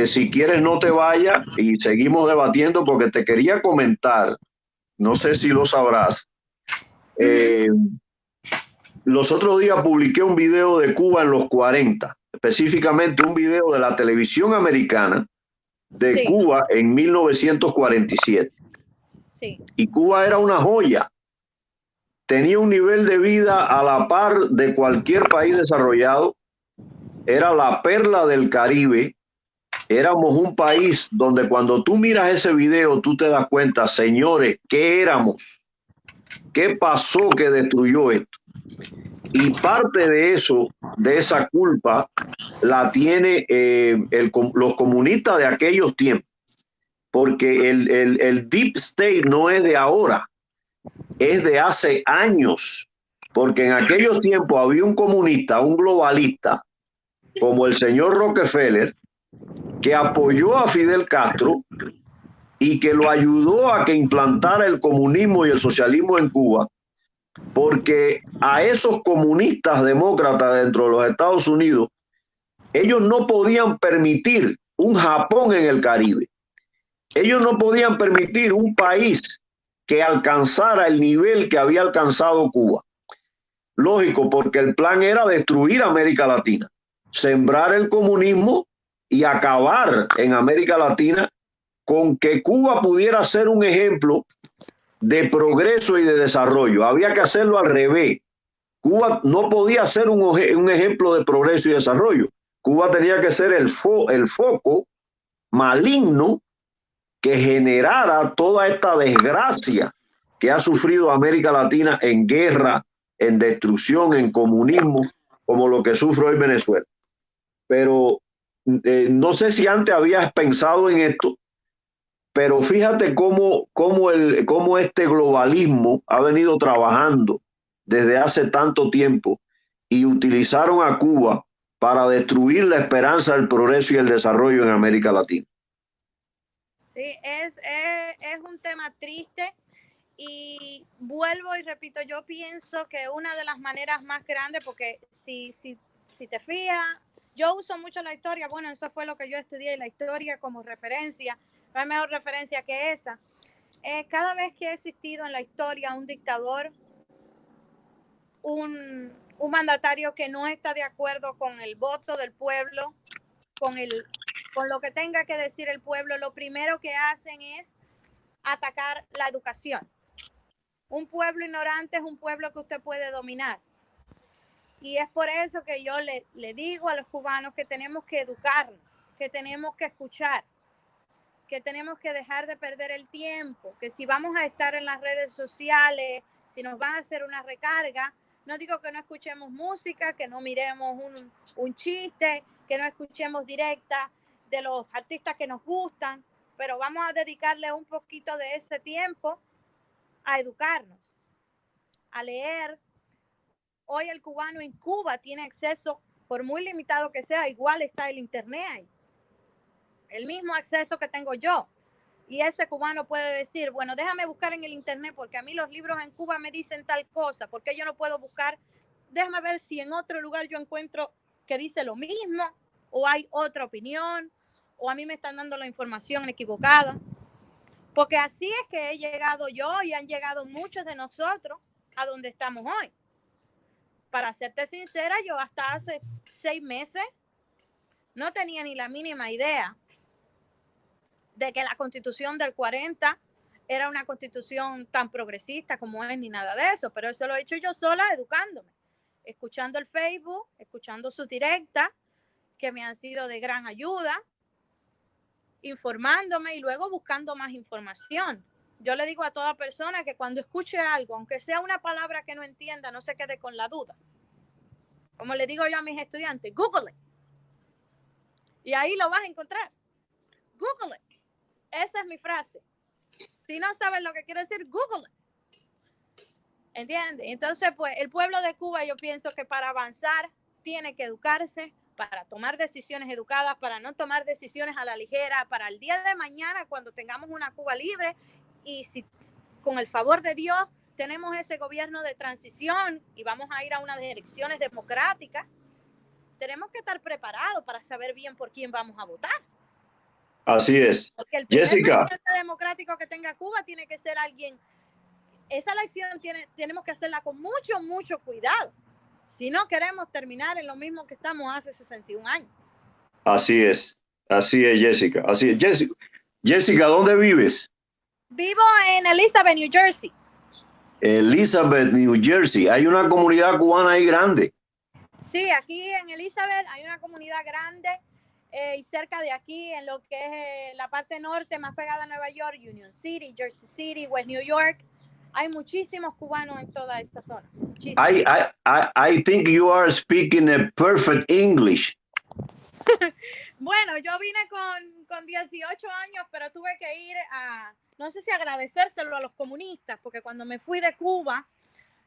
Si quieres, no te vayas y seguimos debatiendo, porque te quería comentar, no sé si lo sabrás. Los otros días publiqué un video de Cuba en los 40, específicamente un video de la televisión americana de Cuba en 1947. Sí. Y Cuba era una joya. Tenía un nivel de vida a la par de cualquier país desarrollado. Era la perla del Caribe. Éramos un país donde cuando tú miras ese video, tú te das cuenta, señores, ¿qué éramos? ¿Qué pasó que destruyó esto? Y parte de eso, de esa culpa, la tiene los comunistas de aquellos tiempos, porque el Deep State no es de ahora, es de hace años, porque en aquellos tiempos había un comunista, un globalista, como el señor Rockefeller, que apoyó a Fidel Castro y que lo ayudó a que implantara el comunismo y el socialismo en Cuba, porque a esos comunistas demócratas dentro de los Estados Unidos Ellos no podían permitir un Japón en el Caribe. Ellos no podían permitir un país que alcanzara el nivel que había alcanzado Cuba. Lógico, porque el plan era destruir América Latina, sembrar el comunismo y acabar en América Latina con que Cuba pudiera ser un ejemplo de progreso y de desarrollo. Había que hacerlo al revés. Cuba no podía ser un ejemplo de progreso y desarrollo. Cuba tenía que ser el foco maligno que generara toda esta desgracia que ha sufrido América Latina en guerra, en destrucción, en comunismo, como lo que sufre hoy Venezuela. Pero no sé si antes habías pensado en esto, pero fíjate cómo este globalismo ha venido trabajando desde hace tanto tiempo y utilizaron a Cuba para destruir la esperanza del progreso y el desarrollo en América Latina. Sí, es un tema triste y vuelvo y repito, yo pienso que una de las maneras más grandes, porque si te fijas, yo uso mucho la historia, bueno, eso fue lo que yo estudié, la historia como referencia, no hay mejor referencia que esa. Cada vez que ha existido en la historia un dictador, un mandatario que no está de acuerdo con el voto del pueblo, con lo que tenga que decir el pueblo, lo primero que hacen es atacar la educación. Un pueblo ignorante es un pueblo que usted puede dominar. Y es por eso que yo le digo a los cubanos que tenemos que educarnos, que tenemos que escuchar, que tenemos que dejar de perder el tiempo, que si vamos a estar en las redes sociales, si nos van a hacer una recarga, no digo que no escuchemos música, que no miremos un chiste, que no escuchemos directa de los artistas que nos gustan, pero vamos a dedicarle un poquito de ese tiempo a educarnos, a leer. Hoy el cubano en Cuba tiene acceso, por muy limitado que sea, igual está el internet ahí. El mismo acceso que tengo yo. Y ese cubano puede decir, bueno, déjame buscar en el internet porque a mí los libros en Cuba me dicen tal cosa, porque yo no puedo buscar, déjame ver si en otro lugar yo encuentro que dice lo mismo, o hay otra opinión, o a mí me están dando la información equivocada. Porque así es que he llegado yo y han llegado muchos de nosotros a donde estamos hoy. Para serte sincera, yo hasta hace 6 meses no tenía ni la mínima idea de que la Constitución del 40 era una constitución tan progresista como es, ni nada de eso, pero eso lo he hecho yo sola educándome, escuchando el Facebook, escuchando su directa, que me han sido de gran ayuda, informándome y luego buscando más información. Yo le digo a toda persona que cuando escuche algo, aunque sea una palabra que no entienda, no se quede con la duda. Como le digo yo a mis estudiantes, Google it. Y ahí lo vas a encontrar. Google it. Esa es mi frase. Si no sabes lo que quiere decir, Google it. ¿Entiendes? Entonces, pues, el pueblo de Cuba, yo pienso que para avanzar tiene que educarse, para tomar decisiones educadas, para no tomar decisiones a la ligera, para el día de mañana, cuando tengamos una Cuba libre, y si con el favor de Dios tenemos ese gobierno de transición y vamos a ir a unas elecciones democráticas, tenemos que estar preparados para saber bien por quién vamos a votar. Así es. Porque el primer Jessica, presidente democrático que tenga Cuba tiene que ser alguien. Esa elección tenemos que hacerla con mucho cuidado. Si no queremos terminar en lo mismo que estamos hace 61 años. así es, Jessica. Así es. Jessica, ¿dónde vives? Vivo en Elizabeth, New Jersey. Elizabeth, New Jersey. Hay una comunidad cubana ahí grande. Sí, aquí en Elizabeth hay una comunidad grande y cerca de aquí, en lo que es la parte norte, más pegada a Nueva York, Union City, Jersey City, West New York. Hay muchísimos cubanos en toda esta zona. I think you are speaking a perfect English. Bueno, yo vine con 18 años, pero tuve que ir no sé si agradecérselo a los comunistas, porque cuando me fui de Cuba,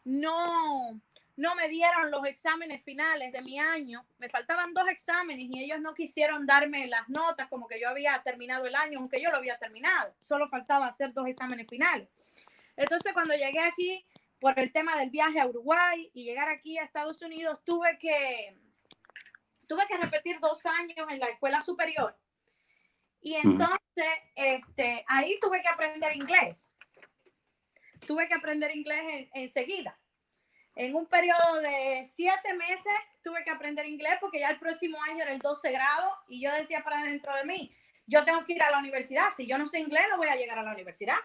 no me dieron los exámenes finales de mi año. Me faltaban 2 exámenes y ellos no quisieron darme las notas como que yo había terminado el año, aunque yo lo había terminado. Solo faltaba hacer 2 exámenes finales. Entonces, cuando llegué aquí, por el tema del viaje a Uruguay y llegar aquí a Estados Unidos, tuve que tuve que repetir 2 años en la escuela superior. Y entonces, ahí tuve que aprender inglés. Tuve que aprender inglés enseguida. En un periodo de 7 meses tuve que aprender inglés porque ya el próximo año era el 12 grado y yo decía para dentro de mí, yo tengo que ir a la universidad. Si yo no sé inglés, no voy a llegar a la universidad.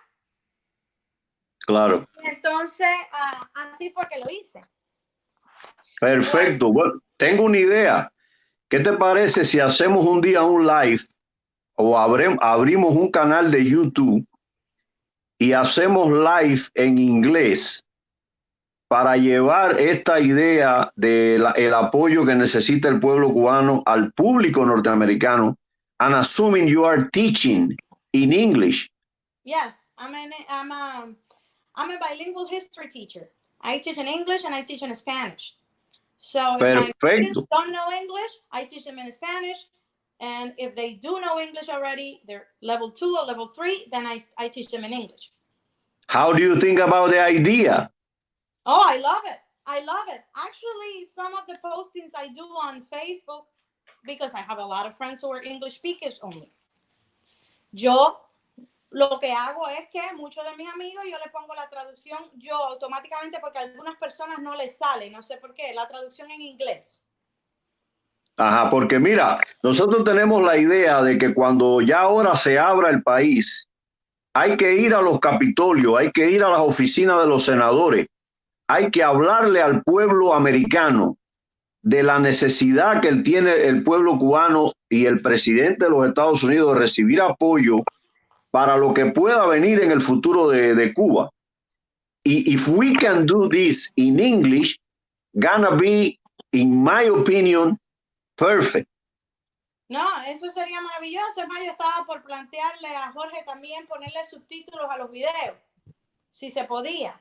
Claro. Entonces, así fue que lo hice. Perfecto. Bueno, tengo una idea. ¿Qué te parece si hacemos un día un live o abrimos un canal de YouTube y hacemos live en inglés para llevar esta idea del apoyo que necesita el pueblo cubano al público norteamericano? And assuming you are teaching in English. Yes, I'm a bilingual history teacher. I teach in English and I teach in Spanish. So if my students don't know English, I teach them in Spanish. And if they do know English already, they're level 2 or level 3, then I teach them in English. How do you think about the idea? Oh, I love it. I love it. Actually, some of the postings I do on Facebook, because I have a lot of friends who are English speakers only. Yo lo que hago es que muchos de mis amigos yo le pongo la traducción yo automáticamente porque a algunas personas no les sale, no sé por qué, la traducción en inglés. Ajá, porque mira, nosotros tenemos la idea de que cuando ya ahora se abra el país, hay que ir a los capitolios, hay que ir a las oficinas de los senadores, hay que hablarle al pueblo americano de la necesidad que tiene el pueblo cubano y el presidente de los Estados Unidos de recibir apoyo para lo que pueda venir en el futuro de Cuba. Y if we can do this in English, gonna be, in my opinion, perfect. No, eso sería maravilloso. Es más, yo estaba por plantearle a Jorge también ponerle subtítulos a los videos, si se podía.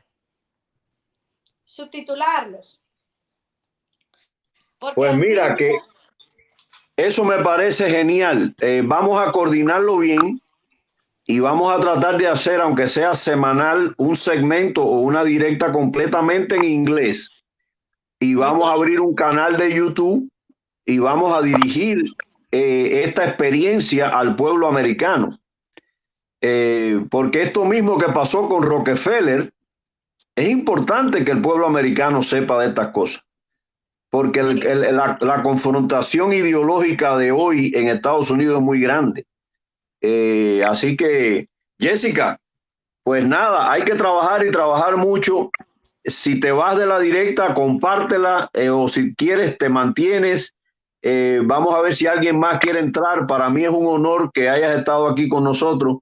Subtitularlos. Porque pues mira que eso me parece genial. Vamos a coordinarlo bien. Y vamos a tratar de hacer, aunque sea semanal, un segmento o una directa completamente en inglés. Y vamos a abrir un canal de YouTube y vamos a dirigir esta experiencia al pueblo americano. Porque esto mismo que pasó con Rockefeller, es importante que el pueblo americano sepa de estas cosas. Porque la confrontación ideológica de hoy en Estados Unidos es muy grande. Así que, Jessica, pues nada, hay que trabajar y trabajar mucho. Si te vas de la directa, compártela, o si quieres, te mantienes. Vamos a ver si alguien más quiere entrar. Para mí es un honor que hayas estado aquí con nosotros.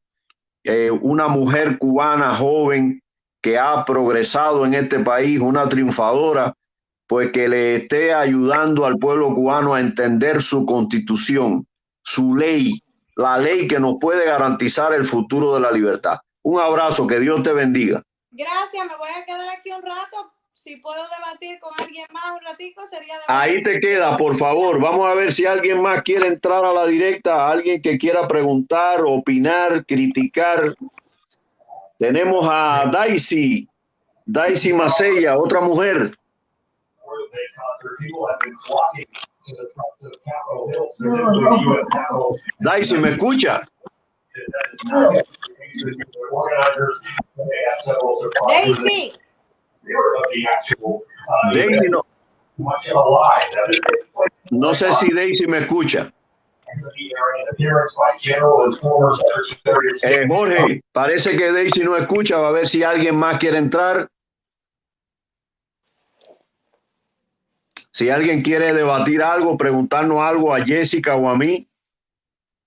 Una mujer cubana joven que ha progresado en este país, una triunfadora, pues que le esté ayudando al pueblo cubano a entender su constitución, su ley, la ley que nos puede garantizar el futuro de la libertad. Un abrazo, que Dios te bendiga. Gracias, me voy a quedar aquí un rato. Si puedo debatir con alguien más un ratico, sería de ahí te queda, por favor. Vamos a ver si alguien más quiere entrar a la directa, alguien que quiera preguntar, opinar, criticar. Tenemos a Daisy Macella, otra mujer. Daisy, ¿me escucha? Daisy. Daisy no sé si Daisy me escucha. Jorge, parece que Daisy no escucha. Va a ver si alguien más quiere entrar. Si alguien quiere debatir algo, preguntarnos algo a Jessica o a mí.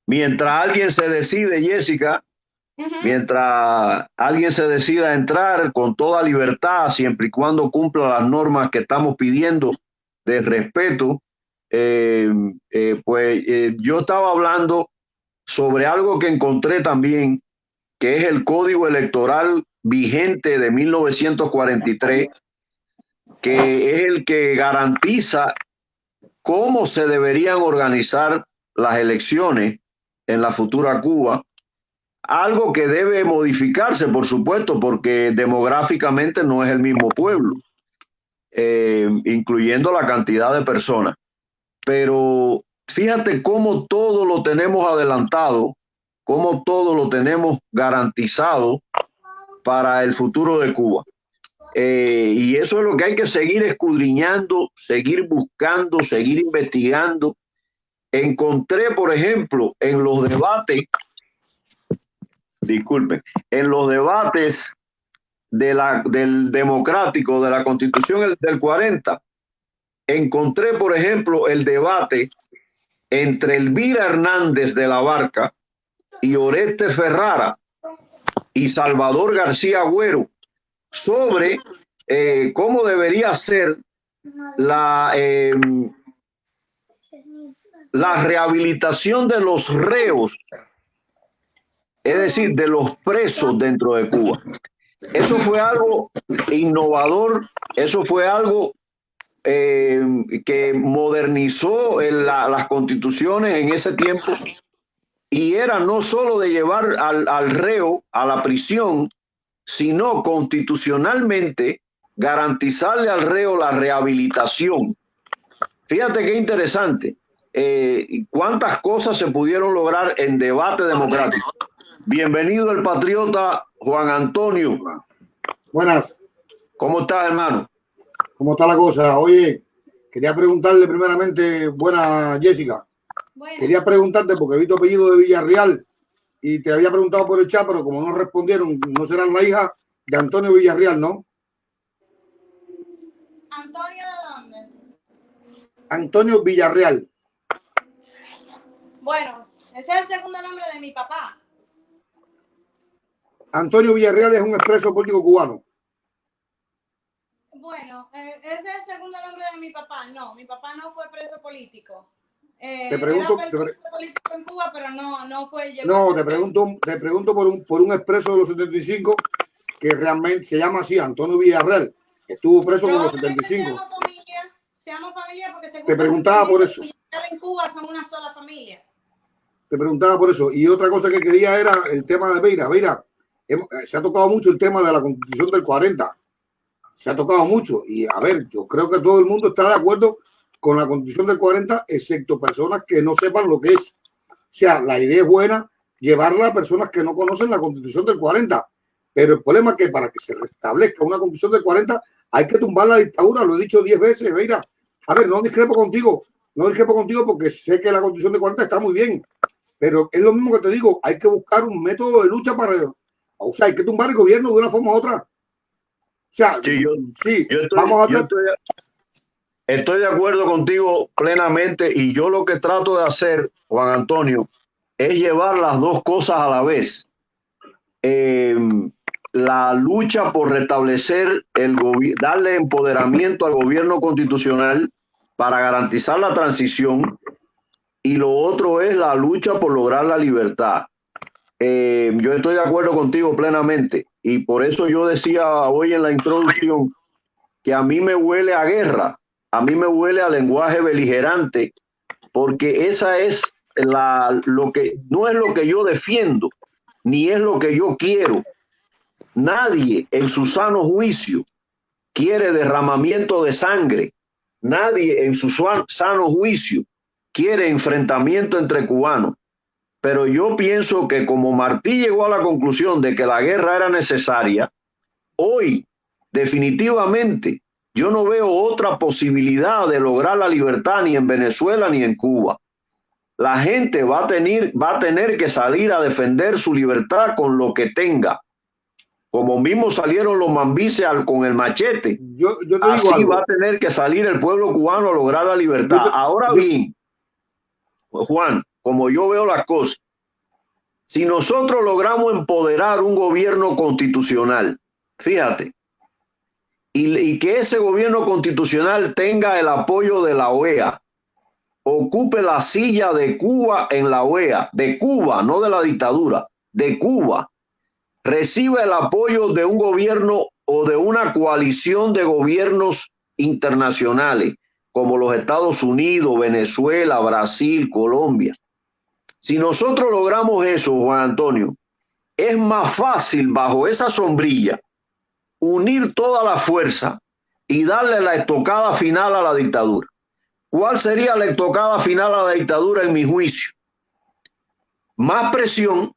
Mientras alguien se decide, Jessica, mientras alguien se decida entrar con toda libertad, siempre y cuando cumpla las normas que estamos pidiendo de respeto, yo estaba hablando sobre algo que encontré también, que es el Código Electoral vigente de 1943, que es el que garantiza cómo se deberían organizar las elecciones en la futura Cuba. Algo que debe modificarse, por supuesto, porque demográficamente no es el mismo pueblo, incluyendo la cantidad de personas. pero fíjate cómo todo lo tenemos adelantado, cómo todo lo tenemos garantizado para el futuro de Cuba. Y eso es lo que hay que seguir escudriñando, seguir buscando, seguir investigando. Encontré, por ejemplo, en los debates, disculpen, en los debates del democrático de la Constitución del 40, encontré, por ejemplo, el debate entre Elvira Hernández de la Barca y Oreste Ferrara y Salvador García Agüero sobre cómo debería ser la rehabilitación de los reos, es decir, de los presos dentro de Cuba. Eso fue algo innovador, eso fue algo que modernizó las constituciones en ese tiempo, y era no solo de llevar al reo a la prisión, sino constitucionalmente garantizarle al reo la rehabilitación. Fíjate qué interesante, cuántas cosas se pudieron lograr en debate democrático. Bienvenido el patriota Juan Antonio. Buenas. ¿Cómo estás, hermano? ¿Cómo está la cosa? Oye, quería preguntarle primeramente, buena Jessica, quería preguntarte porque he visto apellido de Villarreal y te había preguntado por el chat, pero como no respondieron, no serán la hija de Antonio Villarreal, ¿no? ¿Antonio de dónde? Antonio Villarreal. Bueno, ese es el segundo nombre de mi papá. Antonio Villarreal es un expreso político cubano. Bueno, ese es el segundo nombre de mi papá. No, mi papá no fue preso político. Te pregunto, era preso político en Cuba, pero no fue. No, te pregunto por un expreso de los 75 que realmente se llama así, Antonio Villarreal. Estuvo preso con los 75. Se llama familia porque según te preguntaba por eso. En Cuba son una sola familia. Te preguntaba por eso. Y otra cosa que quería era el tema de Beira. Beira, se ha tocado mucho el tema de la Constitución del 40. Se ha tocado mucho. Y a ver, yo creo que todo el mundo está de acuerdo con la Constitución del 40, excepto personas que no sepan lo que es. O sea, la idea es buena, llevarla a personas que no conocen la Constitución del 40. Pero el problema es que para que se restablezca una Constitución del 40 hay que tumbar la dictadura. Lo he dicho 10 veces, Beira. A ver, no discrepo contigo porque sé que la Constitución del 40 está muy bien. Pero es lo mismo que te digo, hay que buscar un método de lucha para... O sea, hay que tumbar el gobierno de una forma u otra. O sea, sí, estoy de acuerdo contigo plenamente, y yo lo que trato de hacer, Juan Antonio, es llevar las dos cosas a la vez. La lucha por restablecer darle empoderamiento al gobierno constitucional para garantizar la transición, y lo otro es la lucha por lograr la libertad. Yo estoy de acuerdo contigo plenamente, y por eso yo decía hoy en la introducción que a mí me huele a guerra, a mí me huele a lenguaje beligerante, porque esa es lo que no es lo que yo defiendo, ni es lo que yo quiero. Nadie en su sano juicio quiere derramamiento de sangre. Nadie en su sano juicio quiere enfrentamiento entre cubanos. Pero yo pienso que como Martí llegó a la conclusión de que la guerra era necesaria, hoy definitivamente yo no veo otra posibilidad de lograr la libertad ni en Venezuela ni en Cuba. La gente va a tener que salir a defender su libertad con lo que tenga. Como mismo salieron los mambises con el machete, yo te así digo va a tener que salir el pueblo cubano a lograr la libertad. Ahora bien, Juan, como yo veo las cosas, si nosotros logramos empoderar un gobierno constitucional, fíjate, y que ese gobierno constitucional tenga el apoyo de la OEA, ocupe la silla de Cuba en la OEA, de Cuba, no de la dictadura, de Cuba, recibe el apoyo de un gobierno o de una coalición de gobiernos internacionales, como los Estados Unidos, Venezuela, Brasil, Colombia. Si nosotros logramos eso, Juan Antonio, es más fácil bajo esa sombrilla unir toda la fuerza y darle la estocada final a la dictadura. ¿Cuál sería la estocada final a la dictadura en mi juicio? Más presión,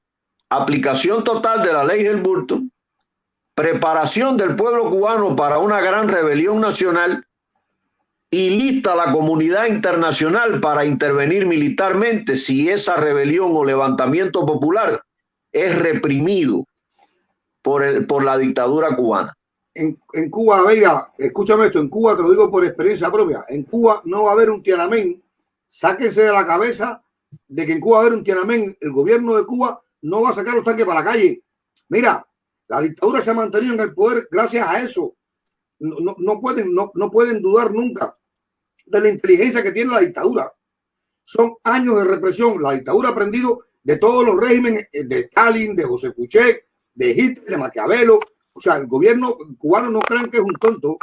aplicación total de la ley Helburton, preparación del pueblo cubano para una gran rebelión nacional y lista la comunidad internacional para intervenir militarmente si esa rebelión o levantamiento popular es reprimido por la dictadura cubana. En Cuba, Beira, escúchame esto, en Cuba te lo digo por experiencia propia, en Cuba no va a haber un Tiananmen, sáquense de la cabeza de que en Cuba va a haber un Tiananmen, el gobierno de Cuba no va a sacar los tanques para la calle. Mira, la dictadura se ha mantenido en el poder gracias a eso. No pueden dudar nunca de la inteligencia que tiene la dictadura. Son años de represión. La dictadura ha aprendido de todos los regímenes, de Stalin, de José Fouché, de Hitler, de Maquiavelo. O sea, el gobierno cubano no crean que es un tonto.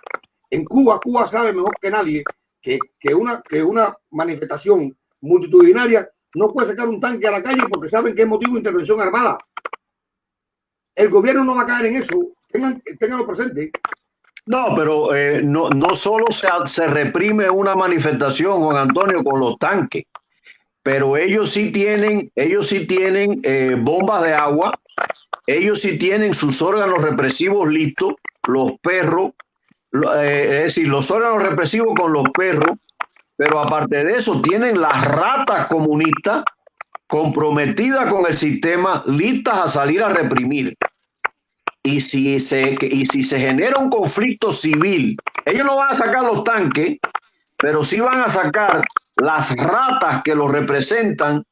En Cuba, Cuba sabe mejor que nadie que una manifestación multitudinaria no puede sacar un tanque a la calle porque saben que es motivo de intervención armada. El gobierno no va a caer en eso. Ténganlo presente. No, pero no solo se reprime una manifestación, Juan Antonio, con los tanques, pero ellos sí tienen bombas de agua, ellos sí tienen sus órganos represivos listos, los perros, es decir, los órganos represivos con los perros, pero aparte de eso tienen las ratas comunistas comprometidas con el sistema, listas a salir a reprimir. Y si se genera un conflicto civil, ellos no van a sacar los tanques, pero sí van a sacar las ratas que los representan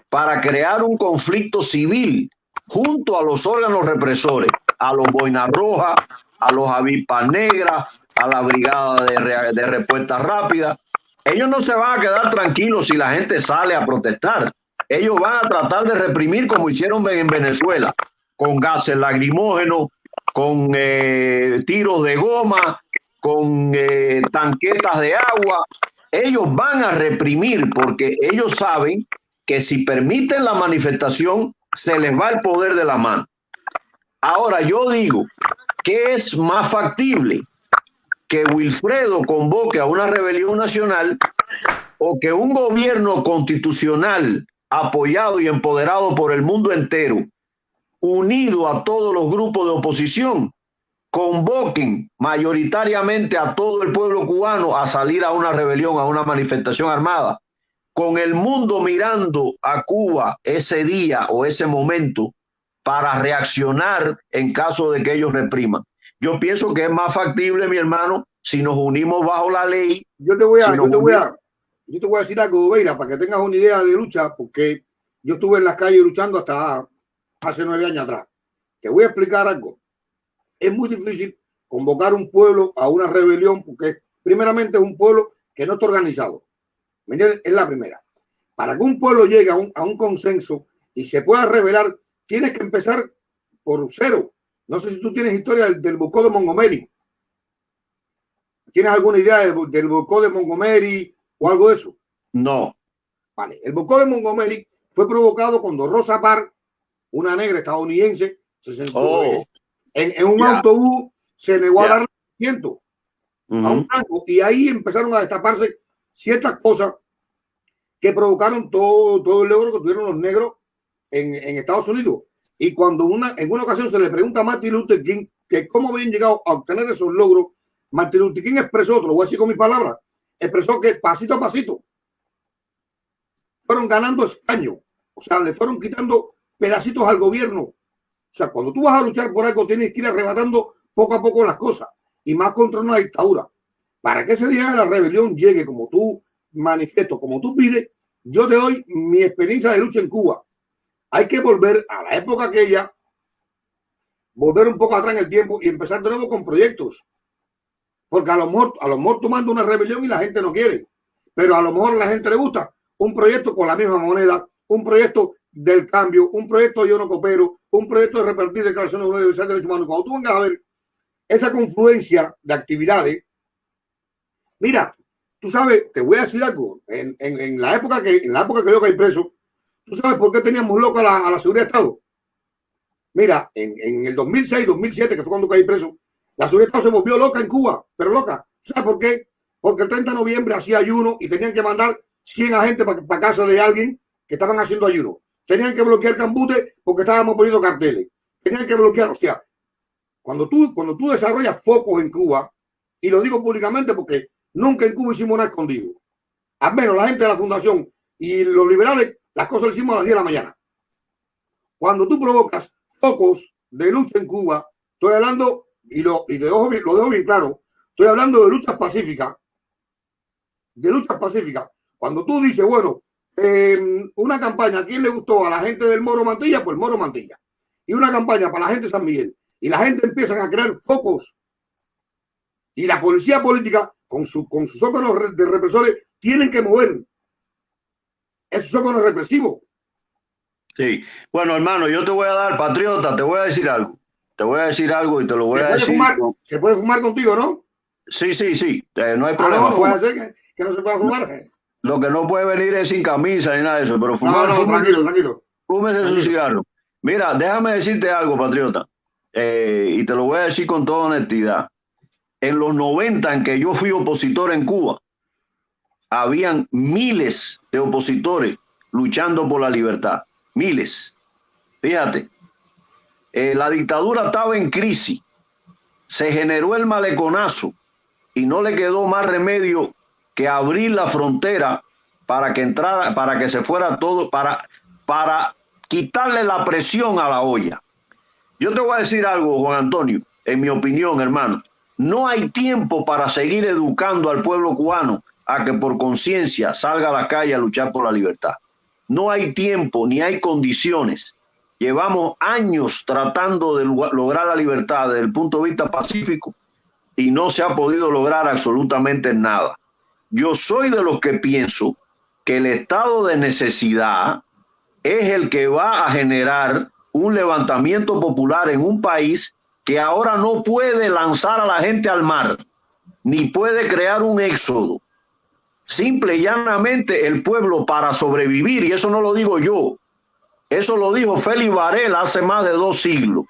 para crear un conflicto civil junto a los órganos represores, a los Boinas Rojas, a los Avispas Negras, a la Brigada de Respuesta Rápida. Ellos no se van a quedar tranquilos si la gente sale a protestar. Ellos van a tratar de reprimir como hicieron en Venezuela, con gases lacrimógenos, con tiros de goma, con tanquetas de agua. Ellos van a reprimir porque ellos saben que si permiten la manifestación, se les va el poder de la mano. Ahora, yo digo, ¿qué es más factible? ¿Que Wilfredo convoque a una rebelión nacional o que un gobierno constitucional apoyado y empoderado por el mundo entero, unido a todos los grupos de oposición, convoquen mayoritariamente a todo el pueblo cubano a salir a una rebelión, a una manifestación armada, con el mundo mirando a Cuba ese día o ese momento para reaccionar en caso de que ellos repriman? Yo pienso que es más factible, mi hermano, si nos unimos bajo la ley. Yo te voy a decir algo, Beira, para que tengas una idea de lucha, porque yo estuve en las calles luchando hasta hace 9 años atrás. Te voy a explicar algo. Es muy difícil convocar un pueblo a una rebelión porque primeramente es un pueblo que no está organizado. ¿Me entiendes? Es la primera. Para que un pueblo llegue a un consenso y se pueda rebelar, tienes que empezar por cero. No sé si tú tienes historia del volcán de Montgomery. ¿Tienes alguna idea del volcán de Montgomery o algo de eso? No. Vale. El volcán de Montgomery fue provocado cuando Rosa Parks, una negra estadounidense, se sentó en un autobús, se negó a darle asiento a un blanco, y ahí empezaron a destaparse ciertas cosas que provocaron todo el logro que tuvieron los negros en Estados Unidos. Y cuando en una ocasión se le pregunta a Martin Luther King que cómo habían llegado a obtener esos logros, Martin Luther King expresó, te lo voy a decir con mis palabras, expresó que pasito a pasito fueron ganando escaños, o sea, le fueron quitando pedacitos al gobierno. O sea, cuando tú vas a luchar por algo, tienes que ir arrebatando poco a poco las cosas, y más contra una dictadura. Para que ese día de la rebelión llegue como tú manifiesto, como tú pides, yo te doy mi experiencia de lucha en Cuba. Hay que volver a la época aquella, volver un poco atrás en el tiempo y empezar de nuevo con proyectos. Porque a lo mejor tú mandas una rebelión y la gente no quiere, pero a lo mejor a la gente le gusta un proyecto con la misma moneda, un proyecto del cambio, un proyecto de yo no coopero, un proyecto de repartir declaraciones universales de derechos humanos. Cuando tú vengas a ver esa confluencia de actividades, mira, tú sabes, te voy a decir algo, en la época que yo caí preso, ¿tú sabes por qué teníamos loca a la seguridad de Estado? Mira, en el 2006, 2007, que fue cuando caí preso, la seguridad de Estado se volvió loca en Cuba, pero loca. ¿Sabes por qué? porque el 30 de noviembre hacía ayuno y tenían que mandar 100 agentes para casa de alguien que estaban haciendo ayuno. Tenían que bloquear Cambute porque estábamos poniendo carteles. Tenían que bloquear, o sea, cuando tú desarrollas focos en Cuba, y lo digo públicamente porque nunca en Cuba hicimos nada escondido, al menos la gente de la fundación y los liberales, las cosas las hicimos a las 10 de la mañana. Cuando tú provocas focos de lucha en Cuba, estoy hablando, lo dejo bien claro, estoy hablando de luchas pacíficas. De luchas pacíficas. Cuando tú dices, bueno, una campaña, ¿a quién le gustó? A la gente del Moro Mantilla, pues Moro Mantilla. Y una campaña para la gente de San Miguel. Y la gente empieza a crear focos. Y la policía política, con sus órganos de represores, tienen que mover esos órganos represivos. Sí. Bueno, hermano, yo te voy a dar, patriota, te voy a decir algo. Te voy a decir algo y te lo voy a decir. Se puede fumar contigo, ¿no? Sí, sí, sí. No hay problema. No puede hacer que no se pueda fumar. Lo que no puede venir es sin camisa ni nada de eso, pero fumar. No, tranquilo. Fúmese su cigarro. Mira, déjame decirte algo, patriota, y te lo voy a decir con toda honestidad. En los 90, en que yo fui opositor en Cuba, habían miles de opositores luchando por la libertad. Miles. Fíjate, la dictadura estaba en crisis. Se generó el maleconazo y no le quedó más remedio que abrir la frontera para que entrara, para que se fuera todo, para quitarle la presión a la olla. Yo te voy a decir algo, Juan Antonio, en mi opinión, hermano. No hay tiempo para seguir educando al pueblo cubano a que por conciencia salga a la calle a luchar por la libertad. No hay tiempo ni hay condiciones. Llevamos años tratando de lograr la libertad desde el punto de vista pacífico y no se ha podido lograr absolutamente nada. Yo soy de los que pienso que el estado de necesidad es el que va a generar un levantamiento popular en un país que ahora no puede lanzar a la gente al mar, ni puede crear un éxodo. Simple y llanamente el pueblo, para sobrevivir, y eso no lo digo yo, eso lo dijo Félix Varela hace más de 2 siglos.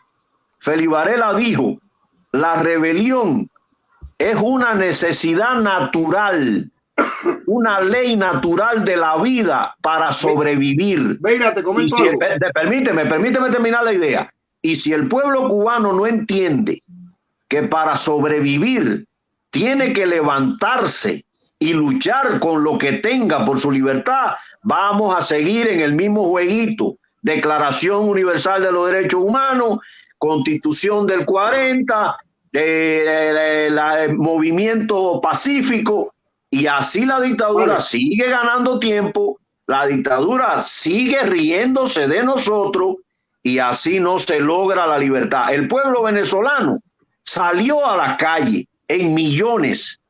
Félix Varela dijo, la rebelión es una necesidad natural, una ley natural de la vida para sobrevivir. Mira, te comento algo. Permíteme terminar la idea. Y si el pueblo cubano no entiende que para sobrevivir tiene que levantarse y luchar con lo que tenga por su libertad, vamos a seguir en el mismo jueguito. Declaración Universal de los Derechos Humanos, Constitución del 40, el movimiento pacífico, y así la dictadura sigue ganando tiempo, la dictadura sigue riéndose de nosotros y así no se logra la libertad. El pueblo venezolano salió a la calle en millones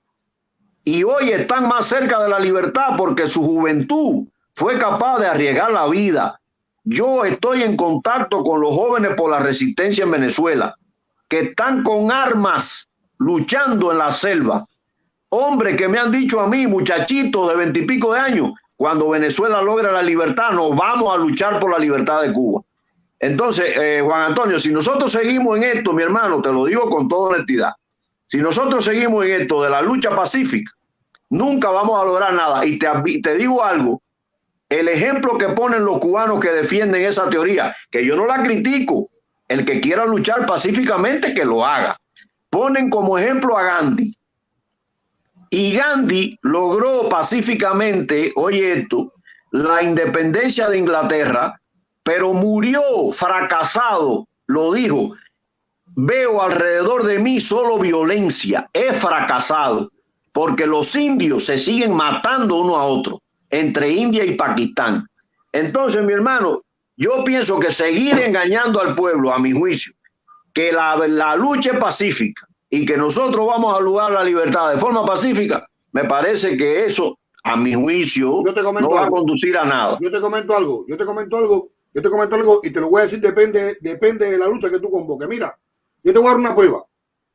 y hoy están más cerca de la libertad porque su juventud fue capaz de arriesgar la vida. Yo estoy en contacto con los jóvenes por la resistencia en Venezuela, que están con armas luchando en la selva. Hombres que me han dicho a mí, muchachitos de 20 y pico de años, cuando Venezuela logra la libertad, nos vamos a luchar por la libertad de Cuba. Entonces, Juan Antonio, si nosotros seguimos en esto, mi hermano, te lo digo con toda honestidad, si nosotros seguimos en esto de la lucha pacífica, nunca vamos a lograr nada. Y te digo algo, el ejemplo que ponen los cubanos que defienden esa teoría, que yo no la critico, el que quiera luchar pacíficamente, que lo haga. Ponen como ejemplo a Gandhi. Y Gandhi logró pacíficamente, oye esto, la independencia de Inglaterra, pero murió fracasado. Lo dijo, veo alrededor de mí solo violencia, he fracasado, porque los indios se siguen matando uno a otro, entre India y Pakistán. Entonces, mi hermano, yo pienso que seguir engañando al pueblo, a mi juicio, que la lucha es pacífica y que nosotros vamos a lograr la libertad de forma pacífica, me parece que eso, a mi juicio, no va a conducir a nada. Yo te comento algo y te lo voy a decir, depende de la lucha que tú convoques. Mira, yo te voy a dar una prueba.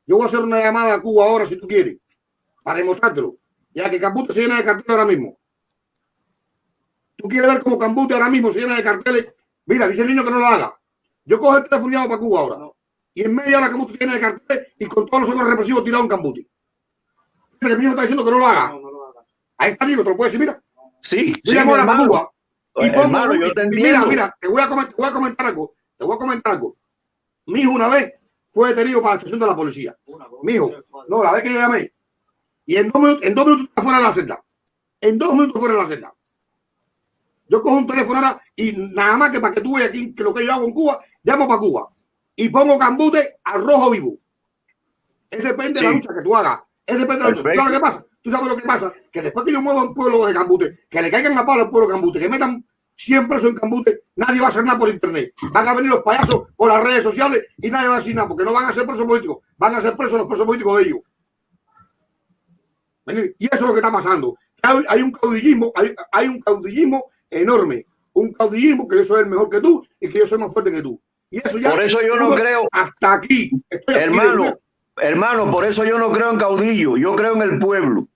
Yo voy a hacer una llamada a Cuba ahora, si tú quieres, para demostrártelo. Ya que Cambute se llena de carteles ahora mismo. Tú quieres ver cómo Cambute ahora mismo se llena de carteles. Mira, dice el niño que no lo haga. Yo cojo el teléfono para Cuba ahora. Y en media hora Cambute se llena de carteles y con todos los órganos represivos tirados en Cambute. que mi hijo está diciendo que no lo haga. Ahí está, amigo, te lo puedo decir, mira. Sí, Yo sí, llamo mi ahora para hermano. Cuba y pongo, Hermano, yo te y entiendo. mira, te voy a comentar algo. Te voy a comentar algo. Mi hijo una vez fue detenido para la actuación de la policía. Mi hijo, no, la vez que yo llamé. Y en 2 minutos está fuera de la celda. En 2 minutos fuera de la celda. Yo cojo un teléfono ahora y nada más que para que tú veas aquí que lo que yo hago en Cuba, llamo para Cuba y pongo Cambute al rojo vivo. Es depende de la lucha que tú hagas. Es depende de la lucha. ¿Tú sabes lo que pasa? ¿Tú sabes lo que pasa? Que después que yo muevo a un pueblo de Cambute, que le caigan a palo al pueblo de Cambute, que metan 100 presos en Cambute, nadie va a hacer nada por internet. Van a venir los payasos por las redes sociales y nadie va a decir nada, porque no van a ser presos políticos, van a ser presos los presos políticos de ellos. Y eso es lo que está pasando. Hay un caudillismo, hay un caudillismo enorme. Un caudillismo que yo soy el mejor que tú y que yo soy más fuerte que tú. Y eso ya. Por eso yo no creo. Hasta aquí. Hermano, por eso yo no creo en caudillo. Yo creo en el pueblo.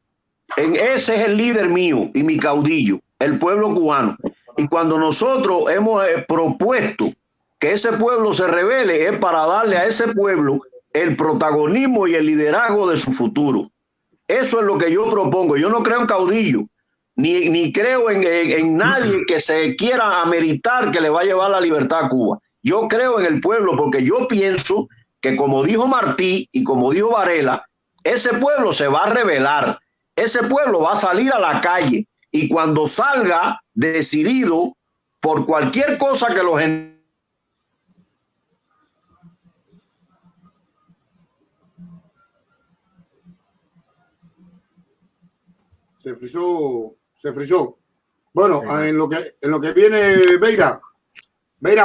Ese es el líder mío y mi caudillo, el pueblo cubano. Y cuando nosotros hemos propuesto que ese pueblo se rebele, es para darle a ese pueblo el protagonismo y el liderazgo de su futuro. Eso es lo que yo propongo. Yo no creo en caudillo, ni creo en nadie que se quiera ameritar que le va a llevar la libertad a Cuba. Yo creo en el pueblo porque yo pienso que, como dijo Martí y como dijo Varela, ese pueblo se va a rebelar. Ese pueblo va a salir a la calle y cuando salga decidido por cualquier cosa que los se frizó. Bueno, en lo que viene Beira,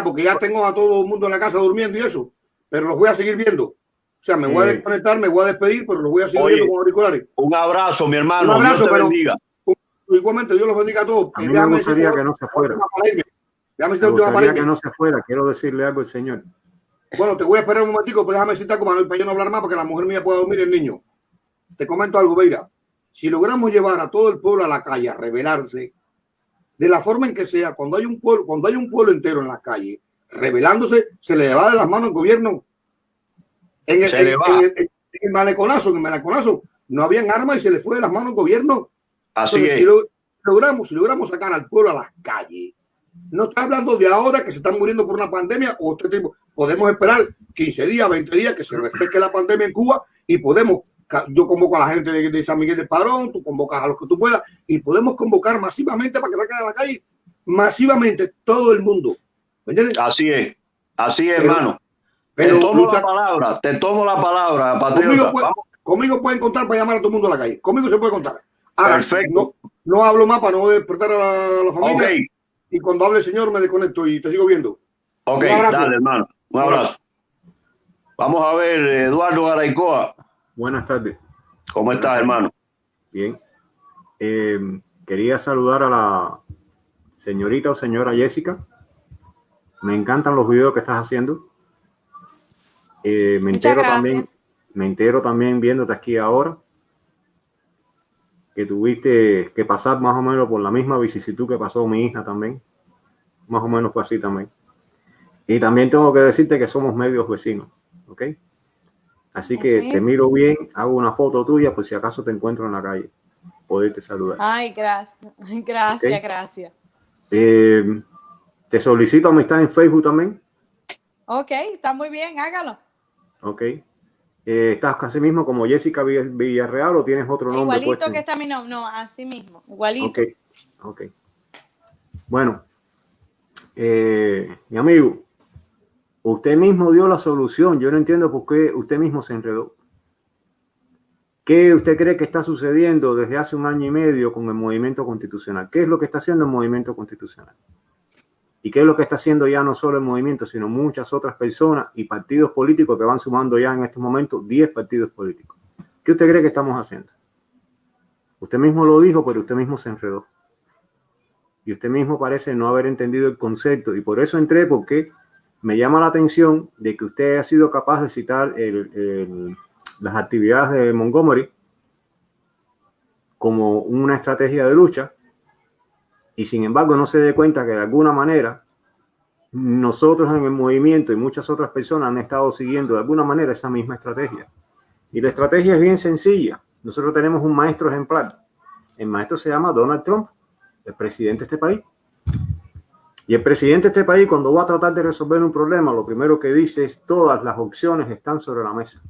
porque ya tengo a todo el mundo en la casa durmiendo y eso, pero los voy a seguir viendo. O sea, me voy a desconectar, me voy a despedir, pero los voy a seguir viendo con auriculares. Un abrazo, mi hermano. Un abrazo, Dios te bendiga. Igualmente, Dios los bendiga a todos. A mí me gustaría que no se fuera. Me gustaría que no se fuera. Quiero decirle algo al señor. Bueno, te voy a esperar un momentico, pero déjame decirte algo para yo no hablar más, porque la mujer mía puede dormir y el niño. Te comento algo, Beira. Si logramos llevar a todo el pueblo a la calle a rebelarse, de la forma en que sea, cuando hay un pueblo entero en la calle rebelándose, se le va de las manos al gobierno. En el maleconazo, no habían armas y se le fue de las manos al gobierno. Así entonces, es. Si logramos sacar al pueblo a las calles, no está hablando de ahora que se están muriendo por una pandemia o otro tipo. Podemos esperar 15 días, 20 días que se refresque la pandemia en Cuba y yo convoco a la gente de San Miguel de Padrón, tú convocas a los que tú puedas y podemos convocar masivamente para que salgan a la calle, masivamente todo el mundo. ¿Me entiendes? Así es, hermano. Te tomo la palabra, patriota. Conmigo pueden contar para llamar a todo el mundo a la calle. Conmigo se puede contar. Ahora, perfecto. No hablo más para no despertar a la familia. Okay. Y cuando hable el señor me desconecto y te sigo viendo. Ok, dale, hermano. Un abrazo. Vamos a ver, Eduardo Garaycoa. Buenas tardes. ¿Cómo estás, hermano? Bien. Quería saludar a la señorita o señora Jessica. Me encantan los videos que estás haciendo. Me entero también viéndote aquí ahora que tuviste que pasar más o menos por la misma vicisitud que pasó mi hija también. Más o menos fue así también. Y también tengo que decirte que somos medios vecinos, ¿ok? Así que te miro bien, hago una foto tuya por si acaso te encuentro en la calle. Poderte saludar. Ay, gracias. Gracias, ¿okay? Gracias. Te solicito amistad en Facebook también. Ok, está muy bien, hágalo. Ok. ¿Estás casi mismo como Jessica Villarreal o tienes otro nombre? Igualito puesto? Que está mi nombre, no, así mismo, igualito. Ok. Bueno, mi amigo, usted mismo dio la solución. Yo no entiendo por qué usted mismo se enredó. ¿Qué usted cree que está sucediendo desde hace 1 año y medio con el movimiento constitucional? ¿Qué es lo que está haciendo el movimiento constitucional? ¿Y qué es lo que está haciendo ya no solo el movimiento, sino muchas otras personas y partidos políticos que van sumando ya en estos momentos 10 partidos políticos? ¿Qué usted cree que estamos haciendo? Usted mismo lo dijo, pero usted mismo se enredó. Y usted mismo parece no haber entendido el concepto. Y por eso entré, porque me llama la atención de que usted ha sido capaz de citar las actividades de Montgomery como una estrategia de lucha. Y sin embargo no se dé cuenta que de alguna manera nosotros en el movimiento y muchas otras personas han estado siguiendo de alguna manera esa misma estrategia. Y la estrategia es bien sencilla. nosotros tenemos un maestro ejemplar. El maestro se llama Donald Trump, el presidente de este país. Y el presidente de este país, cuando va a tratar de resolver un problema, lo primero que dice es: todas las opciones están sobre la mesa.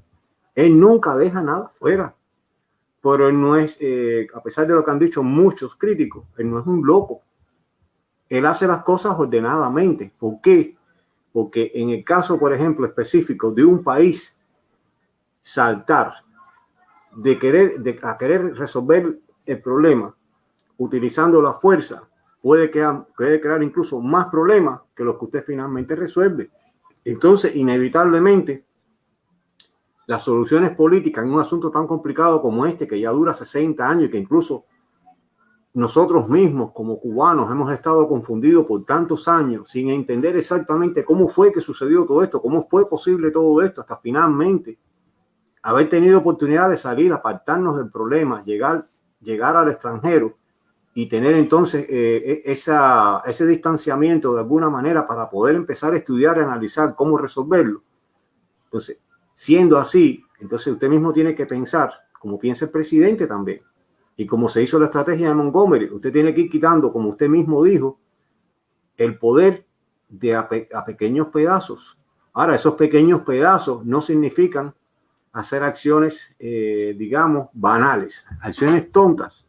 Él nunca deja nada fuera. Pero él no es, a pesar de lo que han dicho muchos críticos, él no es un loco. Él hace las cosas ordenadamente. ¿Por qué? Porque en el caso, por ejemplo, específico de un país, saltar de querer resolver el problema utilizando la fuerza puede crear incluso más problemas que los que usted finalmente resuelve. Entonces, inevitablemente, las soluciones políticas en un asunto tan complicado como este, que ya dura 60 años y que incluso nosotros mismos como cubanos hemos estado confundidos por tantos años sin entender exactamente cómo fue que sucedió todo esto, cómo fue posible todo esto, hasta finalmente haber tenido oportunidad de salir, apartarnos del problema, llegar al extranjero y tener entonces ese distanciamiento de alguna manera para poder empezar a estudiar y analizar cómo resolverlo. Entonces, siendo así, entonces usted mismo tiene que pensar como piensa el presidente también. Y como se hizo la estrategia de Montgomery, usted tiene que ir quitando, como usted mismo dijo, el poder a pequeños pedazos. Ahora, esos pequeños pedazos no significan hacer acciones, digamos, banales, acciones tontas.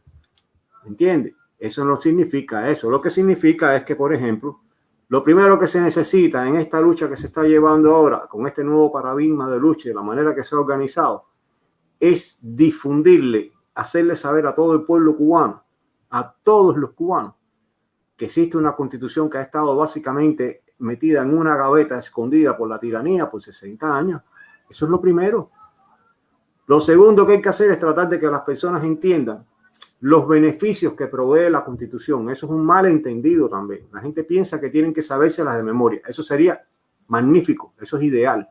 ¿Entiende? Eso no significa eso. Lo que significa es que, por ejemplo, lo primero que se necesita en esta lucha que se está llevando ahora, con este nuevo paradigma de lucha y de la manera que se ha organizado, es difundirle, hacerle saber a todo el pueblo cubano, a todos los cubanos, que existe una constitución que ha estado básicamente metida en una gaveta escondida por la tiranía por 60 años. Eso es lo primero. Lo segundo que hay que hacer es tratar de que las personas entiendan los beneficios que provee la Constitución. Eso es un malentendido también. La gente piensa que tienen que sabérselas de memoria. Eso sería magnífico, eso es ideal.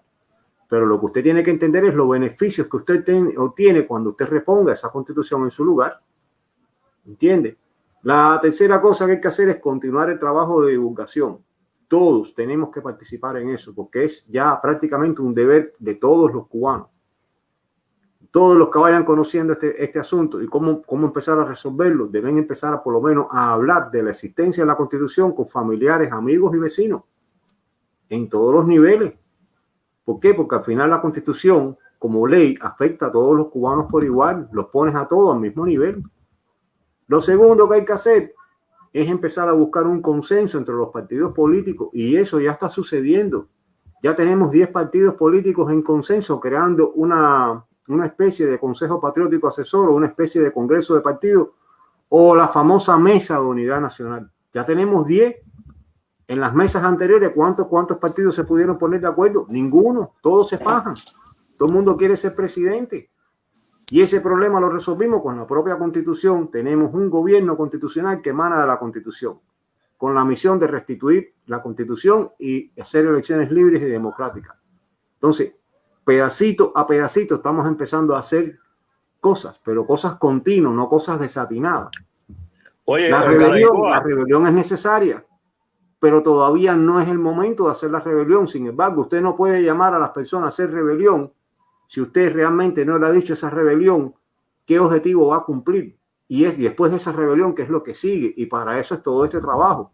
Pero lo que usted tiene que entender es los beneficios que usted obtiene cuando usted reponga esa Constitución en su lugar. ¿Entiende? La tercera cosa que hay que hacer es continuar el trabajo de divulgación. Todos tenemos que participar en eso, porque es ya prácticamente un deber de todos los cubanos. Todos los que vayan conociendo este asunto y cómo empezar a resolverlo, deben empezar por lo menos a hablar de la existencia de la Constitución con familiares, amigos y vecinos, en todos los niveles. ¿Por qué? Porque al final la Constitución, como ley, afecta a todos los cubanos por igual, los pones a todos al mismo nivel. Lo segundo que hay que hacer es empezar a buscar un consenso entre los partidos políticos, y eso ya está sucediendo. Ya tenemos 10 partidos políticos en consenso, creando una especie de Consejo Patriótico Asesor o una especie de Congreso de Partidos o la famosa Mesa de Unidad Nacional. Ya tenemos 10. En las mesas anteriores, ¿cuántos partidos se pudieron poner de acuerdo? Ninguno. Todos se fajan. Todo el mundo quiere ser presidente. Y ese problema lo resolvimos con la propia Constitución. Tenemos un gobierno constitucional que emana de la Constitución, con la misión de restituir la Constitución y hacer elecciones libres y democráticas. Entonces, pedacito a pedacito estamos empezando a hacer cosas, pero cosas continuas, no cosas desatinadas. Oye, la rebelión es necesaria, pero todavía no es el momento de hacer la rebelión. Sin embargo, usted no puede llamar a las personas a hacer rebelión si usted realmente no le ha dicho esa rebelión qué objetivo va a cumplir. Y es después de esa rebelión que es lo que sigue, y para eso es todo este trabajo.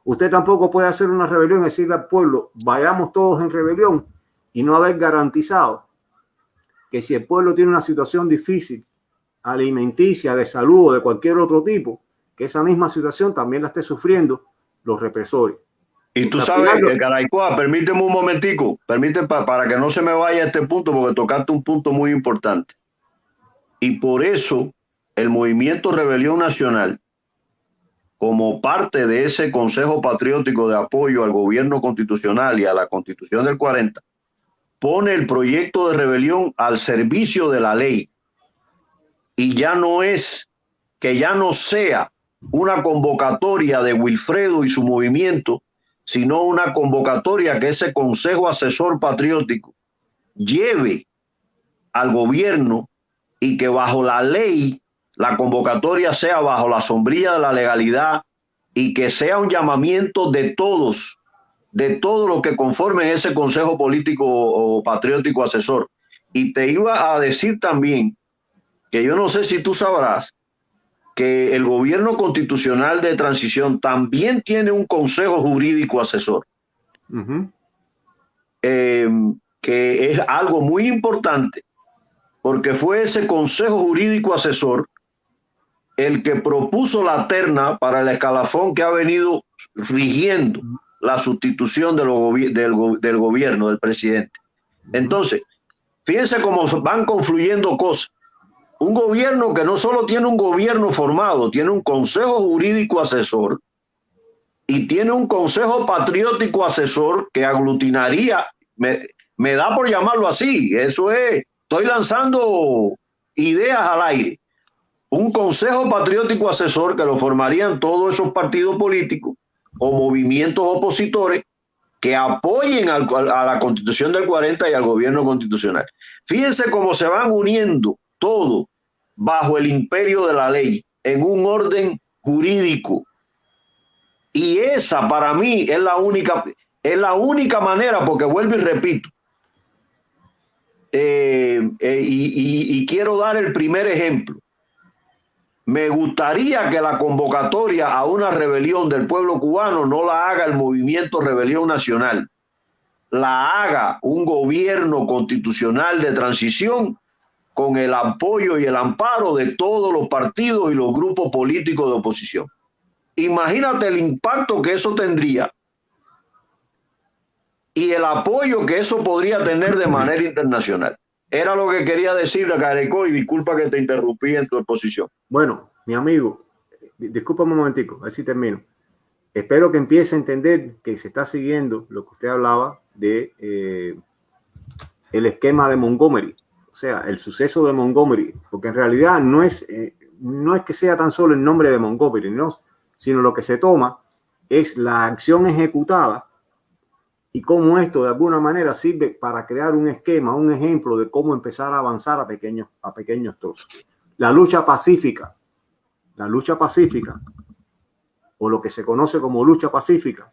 Usted tampoco puede hacer una rebelión y decirle al pueblo, vayamos todos en rebelión, y no haber garantizado que si el pueblo tiene una situación difícil, alimenticia, de salud o de cualquier otro tipo, que esa misma situación también la esté sufriendo los represores. Y tú sabes, Garaycoa, permíteme un momentico, para que no se me vaya este punto, porque tocaste un punto muy importante. Y por eso el Movimiento Rebelión Nacional, como parte de ese Consejo Patriótico de apoyo al gobierno constitucional y a la Constitución del 40, pone el proyecto de rebelión al servicio de la ley. Y ya no sea una convocatoria de Wilfredo y su movimiento, sino una convocatoria que ese Consejo Asesor Patriótico lleve al gobierno, y que bajo la ley la convocatoria sea bajo la sombrilla de la legalidad, y que sea un llamamiento de todos los que conformen ese Consejo Político o Patriótico Asesor. Y te iba a decir también que yo no sé si tú sabrás que el gobierno constitucional de transición también tiene un consejo jurídico asesor, que es algo muy importante, porque fue ese consejo jurídico asesor el que propuso la terna para el escalafón que ha venido rigiendo la sustitución del gobierno, del presidente. Entonces, fíjense cómo van confluyendo cosas. Un gobierno que no solo tiene un gobierno formado, tiene un consejo jurídico asesor y tiene un consejo patriótico asesor que aglutinaría, me da por llamarlo así, eso es, estoy lanzando ideas al aire. Un consejo patriótico asesor que lo formarían todos esos partidos políticos o movimientos opositores que apoyen a la Constitución del 40 y al gobierno constitucional. Fíjense cómo se van uniendo todo bajo el imperio de la ley, en un orden jurídico. Y esa para mí es la única manera, porque vuelvo y repito, y quiero dar el primer ejemplo. Me gustaría que la convocatoria a una rebelión del pueblo cubano no la haga el Movimiento Rebelión Nacional, la haga un gobierno constitucional de transición con el apoyo y el amparo de todos los partidos y los grupos políticos de oposición. Imagínate el impacto que eso tendría y el apoyo que eso podría tener de manera internacional. Era lo que quería decirle a Carecó, y disculpa que te interrumpí en tu exposición. Bueno, mi amigo, discúlpame un momentico, a ver si termino. Espero que empiece a entender que se está siguiendo lo que usted hablaba de el esquema de Montgomery, o sea, el suceso de Montgomery, porque en realidad no es que sea tan solo el nombre de Montgomery, no, sino lo que se toma es la acción ejecutada y cómo esto de alguna manera sirve para crear un esquema, un ejemplo de cómo empezar a avanzar a pequeños trozos. La lucha pacífica, o lo que se conoce como lucha pacífica,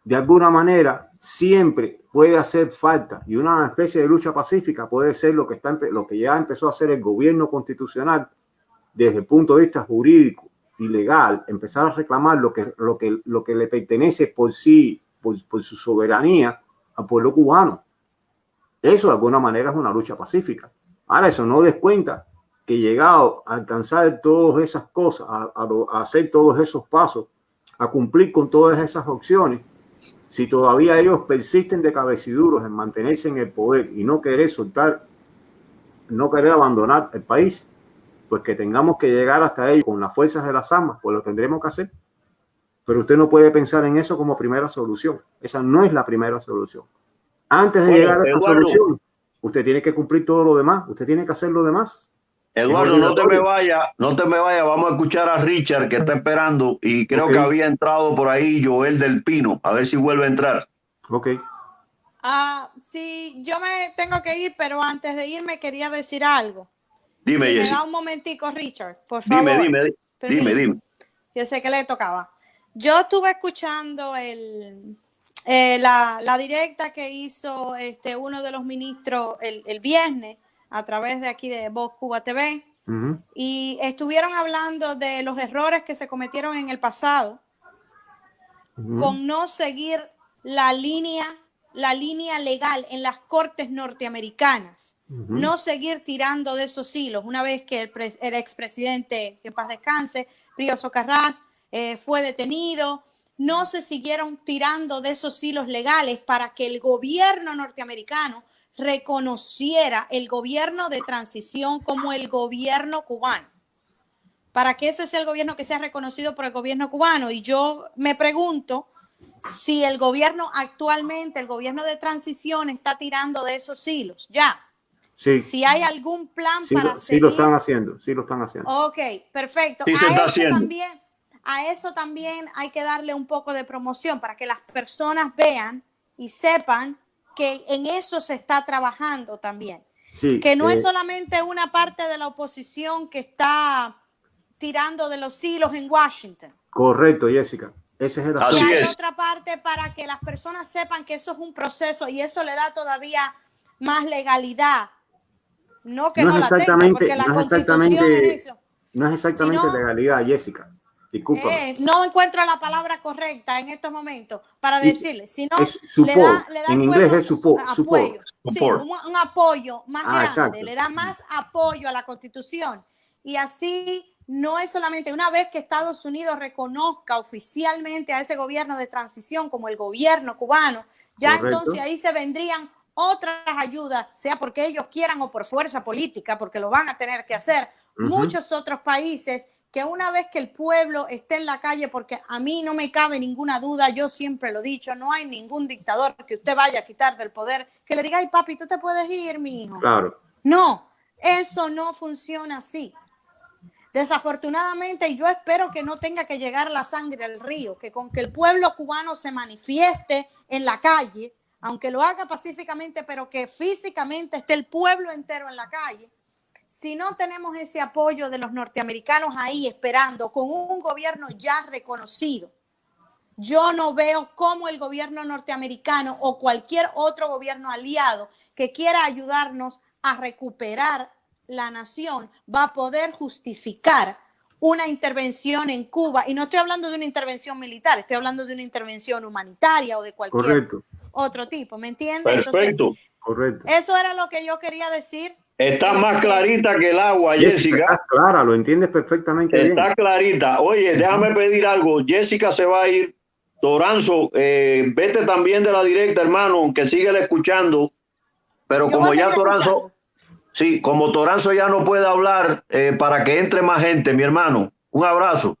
de alguna manera siempre puede hacer falta, y una especie de lucha pacífica puede ser lo que ya empezó a hacer el gobierno constitucional desde el punto de vista jurídico y legal, empezar a reclamar lo que le pertenece por sí, por su soberanía al pueblo cubano. Eso de alguna manera es una lucha pacífica. Ahora, eso no descuenta que llegado a alcanzar todas esas cosas, a hacer todos esos pasos, a cumplir con todas esas opciones, si todavía ellos persisten de cabeciduros en mantenerse en el poder y no querer soltar, no querer abandonar el país, pues que tengamos que llegar hasta ellos con las fuerzas de las armas, pues lo tendremos que hacer. Pero usted no puede pensar en eso como primera solución. Esa no es la primera solución. Antes de llegar a esa solución, usted tiene que cumplir todo lo demás. Usted tiene que hacer lo demás. Eduardo, no te me vayas. Vamos a escuchar a Richard, que está esperando, y creo que había entrado por ahí Joel del Pino. A ver si vuelve a entrar. Ok. Sí, yo me tengo que ir, pero antes de irme quería decir algo. Dime, si Jessy. me da un momentico, Richard, por favor. Dime. Yo sé que le tocaba. Yo estuve escuchando la directa que hizo uno de los ministros el viernes a través de aquí de Voz Cuba TV, y estuvieron hablando de los errores que se cometieron en el pasado con no seguir la línea legal en las cortes norteamericanas, no seguir tirando de esos hilos. Una vez que el expresidente, que en paz descanse, Pío Socarrás, fue detenido, no se siguieron tirando de esos hilos legales para que el gobierno norteamericano reconociera el gobierno de transición como el gobierno cubano, para que ese sea el gobierno que sea reconocido por el gobierno cubano. Y yo me pregunto si el gobierno actualmente, el gobierno de transición, está tirando de esos hilos ya. Sí. Si hay algún plan para seguir. Sí lo están haciendo. Ok, perfecto. Sí, A eso también hay que darle un poco de promoción para que las personas vean y sepan que en eso se está trabajando también. Sí, que no es solamente una parte de la oposición que está tirando de los hilos en Washington. Correcto, Jessica. Ese es el asunto. Y hay otra parte para que las personas sepan que eso es un proceso y eso le da todavía más legalidad No que no la tenga, porque la Constitución es eso. No es exactamente legalidad, Jessica. Discúlpame. No encuentro la palabra correcta en estos momentos para decirle, si no, le da en inglés es support. Sí, un apoyo más grande, exacto. Le da más apoyo a la Constitución. Y así no es solamente una vez que Estados Unidos reconozca oficialmente a ese gobierno de transición como el gobierno cubano, ya correcto. Entonces ahí se vendrían otras ayudas, sea porque ellos quieran o por fuerza política, porque lo van a tener que hacer. Muchos otros países que una vez que el pueblo esté en la calle, porque a mí no me cabe ninguna duda, yo siempre lo he dicho, no hay ningún dictador que usted vaya a quitar del poder, que le diga, ay papi, tú te puedes ir, mi hijo. Claro. No, eso no funciona así. Desafortunadamente, y yo espero que no tenga que llegar la sangre al río, que con que el pueblo cubano se manifieste en la calle, aunque lo haga pacíficamente, pero que físicamente esté el pueblo entero en la calle. Si no tenemos ese apoyo de los norteamericanos ahí esperando con un gobierno ya reconocido, yo no veo cómo el gobierno norteamericano o cualquier otro gobierno aliado que quiera ayudarnos a recuperar la nación va a poder justificar una intervención en Cuba. Y no estoy hablando de una intervención militar, estoy hablando de una intervención humanitaria o de cualquier otro tipo, ¿me entiendes? Perfecto. Entonces, correcto. Eso era lo que yo quería decir. Está más clarita que el agua, Jessica. Está clara, lo entiendes perfectamente bien. Está clarita. Oye, déjame pedir algo. Jessica se va a ir. Toranzo, vete también de la directa, hermano, aunque síguele escuchando. Pero como ya Toranzo, sí, como Toranzo ya no puede hablar, para que entre más gente, mi hermano. Un abrazo.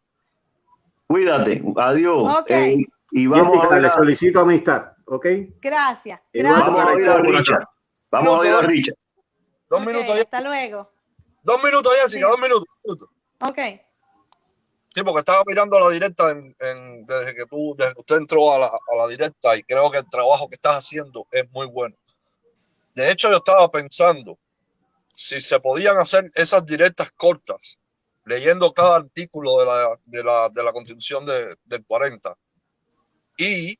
Cuídate. Adiós. Okay. Y vamos Jessica, a ver. Le solicito amistad, ¿ok? Gracias. Vamos a oír a Richard. Vamos a oír a Richard. 2 minutos. Hasta luego. 2 minutos, Jessica, sí. 2 minutos. Ok. Sí, porque estaba mirando la directa desde que usted entró a la directa y creo que el trabajo que estás haciendo es muy bueno. De hecho, yo estaba pensando si se podían hacer esas directas cortas, leyendo cada artículo de la Constitución del 40 y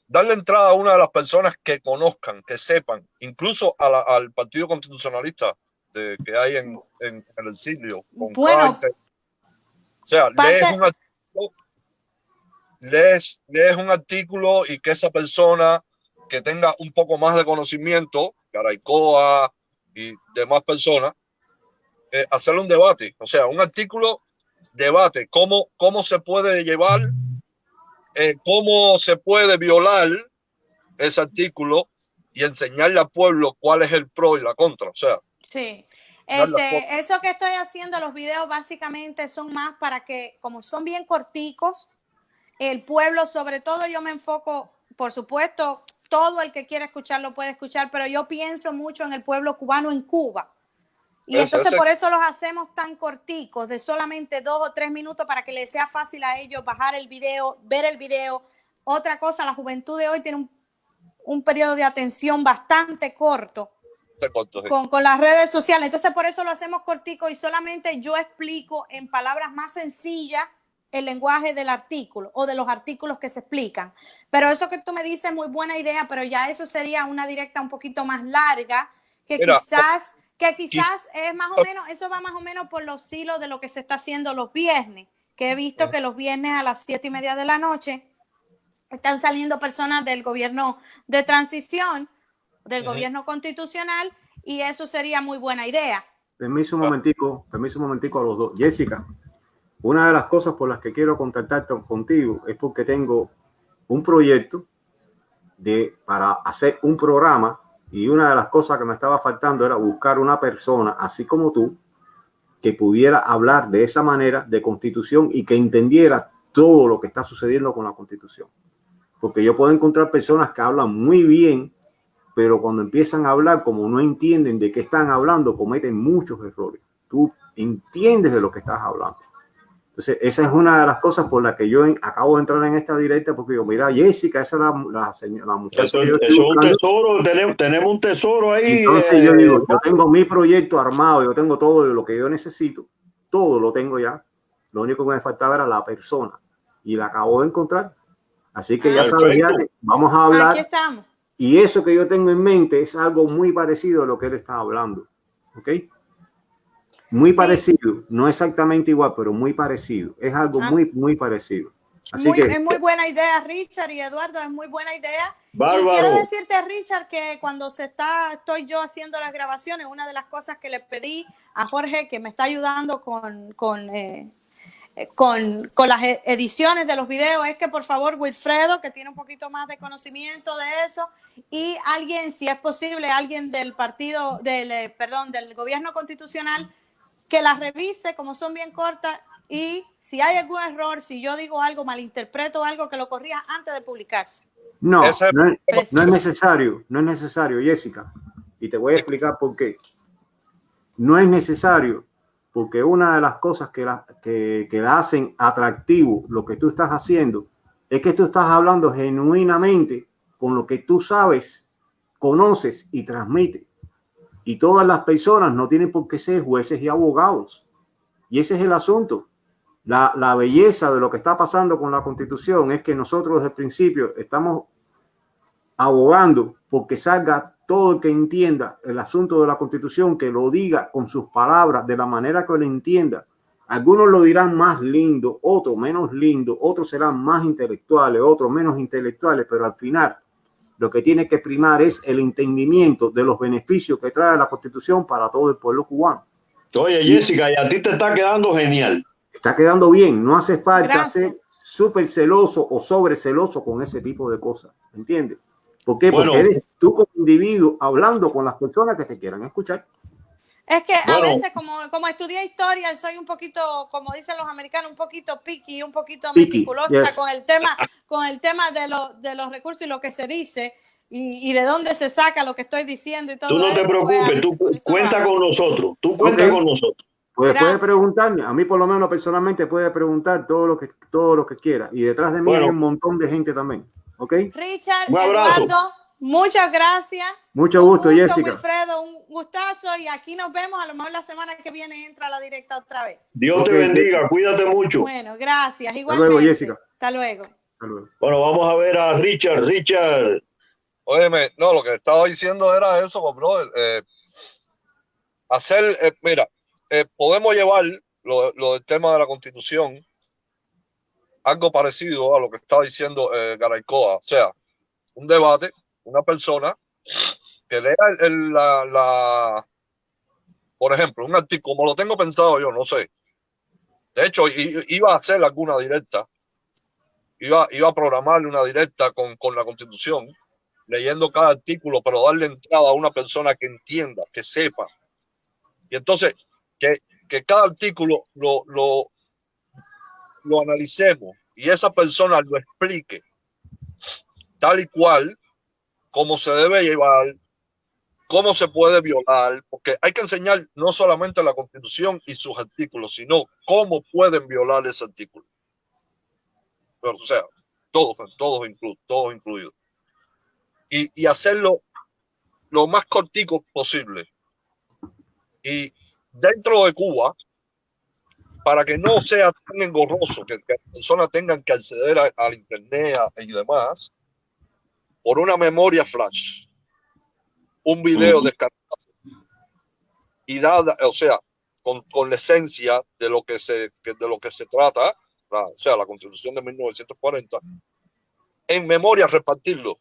darle entrada a una de las personas que conozcan, que sepan, incluso al Partido Constitucionalista que hay en el exilio. Bueno, o sea, lees un artículo y que esa persona que tenga un poco más de conocimiento, Caraicoa y demás personas, hacerle un debate, o sea, un artículo, debate, cómo se puede llevar, cómo se puede violar ese artículo y enseñarle al pueblo cuál es el pro y la contra, o sea. Sí. Eso que estoy haciendo, los videos básicamente son más para que, como son bien corticos, el pueblo, sobre todo yo me enfoco, por supuesto, todo el que quiera escucharlo puede escuchar, pero yo pienso mucho en el pueblo cubano en Cuba. Y entonces por eso los hacemos tan corticos, de solamente 2 o 3 minutos, para que les sea fácil a ellos bajar el video, ver el video. Otra cosa, la juventud de hoy tiene un periodo de atención bastante corto. Con las redes sociales. Entonces por eso lo hacemos cortico y solamente yo explico en palabras más sencillas el lenguaje del artículo o de los artículos que se explican. Pero eso que tú me dices es muy buena idea, pero ya eso sería una directa un poquito más larga, que quizás es más o menos, eso va más o menos por los hilos de lo que se está haciendo los viernes, que he visto que los viernes a las 7:30 de la noche están saliendo personas del gobierno de transición, del gobierno constitucional, y eso sería muy buena idea. Permiso un momentico a los dos. Jessica, una de las cosas por las que quiero contactar contigo es porque tengo un proyecto para hacer un programa, y una de las cosas que me estaba faltando era buscar una persona así como tú que pudiera hablar de esa manera de Constitución y que entendiera todo lo que está sucediendo con la Constitución. Porque yo puedo encontrar personas que hablan muy bien, pero cuando empiezan a hablar, como no entienden de qué están hablando, cometen muchos errores. Tú entiendes de lo que estás hablando. Entonces, esa es una de las cosas por las que yo acabo de entrar en esta directa, porque digo, mira, Jessica, esa es la muchacha. Eso es un tesoro, tenemos un tesoro ahí. Entonces yo digo, yo tengo mi proyecto armado, yo tengo todo lo que yo necesito, todo lo tengo ya. Lo único que me faltaba era la persona, y la acabo de encontrar. Así que ya sabes, ya que vamos a hablar. Aquí estamos. Y eso que yo tengo en mente es algo muy parecido a lo que él está hablando. ¿ok? Muy Sí. parecido, no exactamente igual, pero muy parecido. Es algo muy parecido. Así que es muy buena idea, Richard y Eduardo, es muy buena idea. Bárbaro. Y quiero decirte, Richard, que cuando estoy yo haciendo las grabaciones, una de las cosas que le pedí a Jorge, que me está ayudando con las ediciones de los videos, es que por favor Wilfredo, que tiene un poquito más de conocimiento de eso, y alguien, si es posible, alguien del partido, del gobierno constitucional, que las revise, como son bien cortas, y si hay algún error, si yo digo algo, malinterpreto algo, que lo corrija antes de publicarse. no es necesario, no es necesario, Jessica, y te voy a explicar por qué. No es necesario, porque una de las cosas que la hacen atractivo lo que tú estás haciendo es que tú estás hablando genuinamente con lo que tú sabes, conoces y transmites. Y todas las personas no tienen por qué ser jueces y abogados. Y ese es el asunto. La belleza de lo que está pasando con la Constitución es que nosotros desde el principio estamos abogando porque salga todo el que entienda el asunto de la Constitución, que lo diga con sus palabras, de la manera que lo entienda. Algunos lo dirán más lindo, otros menos lindo, otros serán más intelectuales, otros menos intelectuales, pero al final lo que tiene que primar es el entendimiento de los beneficios que trae la Constitución para todo el pueblo cubano. Oye, Jessica, y a ti te está quedando genial. Está quedando bien, no hace falta Gracias. ser súper celoso o sobreceloso con ese tipo de cosas, ¿entiendes? ¿Por qué? Bueno, porque eres tú como individuo hablando con las personas que te quieran escuchar. Es que bueno, a veces, como estudié historia, soy un poquito, como dicen los americanos, un poquito picky, un poquito meticulosa Yes. con el tema de los recursos y lo que se dice y de dónde se saca lo que estoy diciendo y todo tú no eso. te preocupes, tú cuenta con nosotros, tú cuenta con nosotros. Pues puede Gracias. preguntarme, a mí por lo menos personalmente puede preguntar todo lo que quiera. Y detrás de mí hay un montón de gente también. ¿Ok? Richard, Un abrazo. Eduardo, muchas gracias. Mucho gusto, Jessica. Wilfredo, un gustazo y aquí nos vemos. A lo mejor la semana que viene entra a la directa otra vez. Dios te bendiga, cuídate mucho. Bueno, gracias. Hasta Igualmente. luego, Jessica. Hasta luego. Hasta luego. Bueno, vamos a ver a Richard. Richard. Óyeme, no, lo que estaba diciendo era eso, brother. Mira, podemos llevar lo del tema de la Constitución, algo parecido a lo que estaba diciendo Garaycoa, o sea, un debate, una persona que lea por ejemplo, un artículo, como lo tengo pensado yo, no sé. De hecho, iba a hacer alguna directa, iba a programarle una directa con la Constitución, leyendo cada artículo, pero darle entrada a una persona que entienda, que sepa. Y entonces, que cada artículo lo analicemos y esa persona lo explique tal y cual, cómo se debe llevar, cómo se puede violar, porque hay que enseñar no solamente la Constitución y sus artículos, sino cómo pueden violar ese artículo. Pero, o sea, todos incluidos. Y hacerlo lo más cortico posible. Y dentro de Cuba, para que no sea tan engorroso, que las personas tengan que acceder al internet y demás, por una memoria flash, un video descargado y dada, o sea, con la esencia de lo que se trata, o sea, la Constitución de 1940, en memoria repartirlo,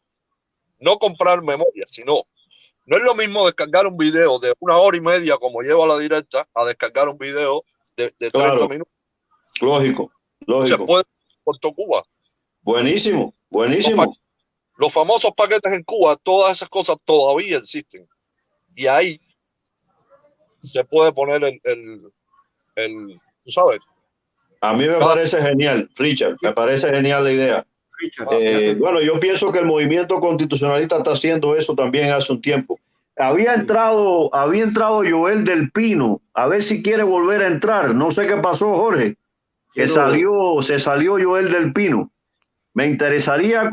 no comprar memoria, sino, no es lo mismo descargar un video de 1 hora y media como lleva la directa a descargar un video de 30 minutos. Lógico. Se puede por todo Cuba. Buenísimo. Los famosos paquetes en Cuba, todas esas cosas todavía existen. Y ahí se puede poner tú sabes. A mí me parece genial, Richard, me parece genial la idea. Bueno, yo pienso que el movimiento constitucionalista está haciendo eso también hace un tiempo. Había entrado Joel del Pino, a ver si quiere volver a entrar. No sé qué pasó, Jorge, que se salió Joel del Pino. Me interesaría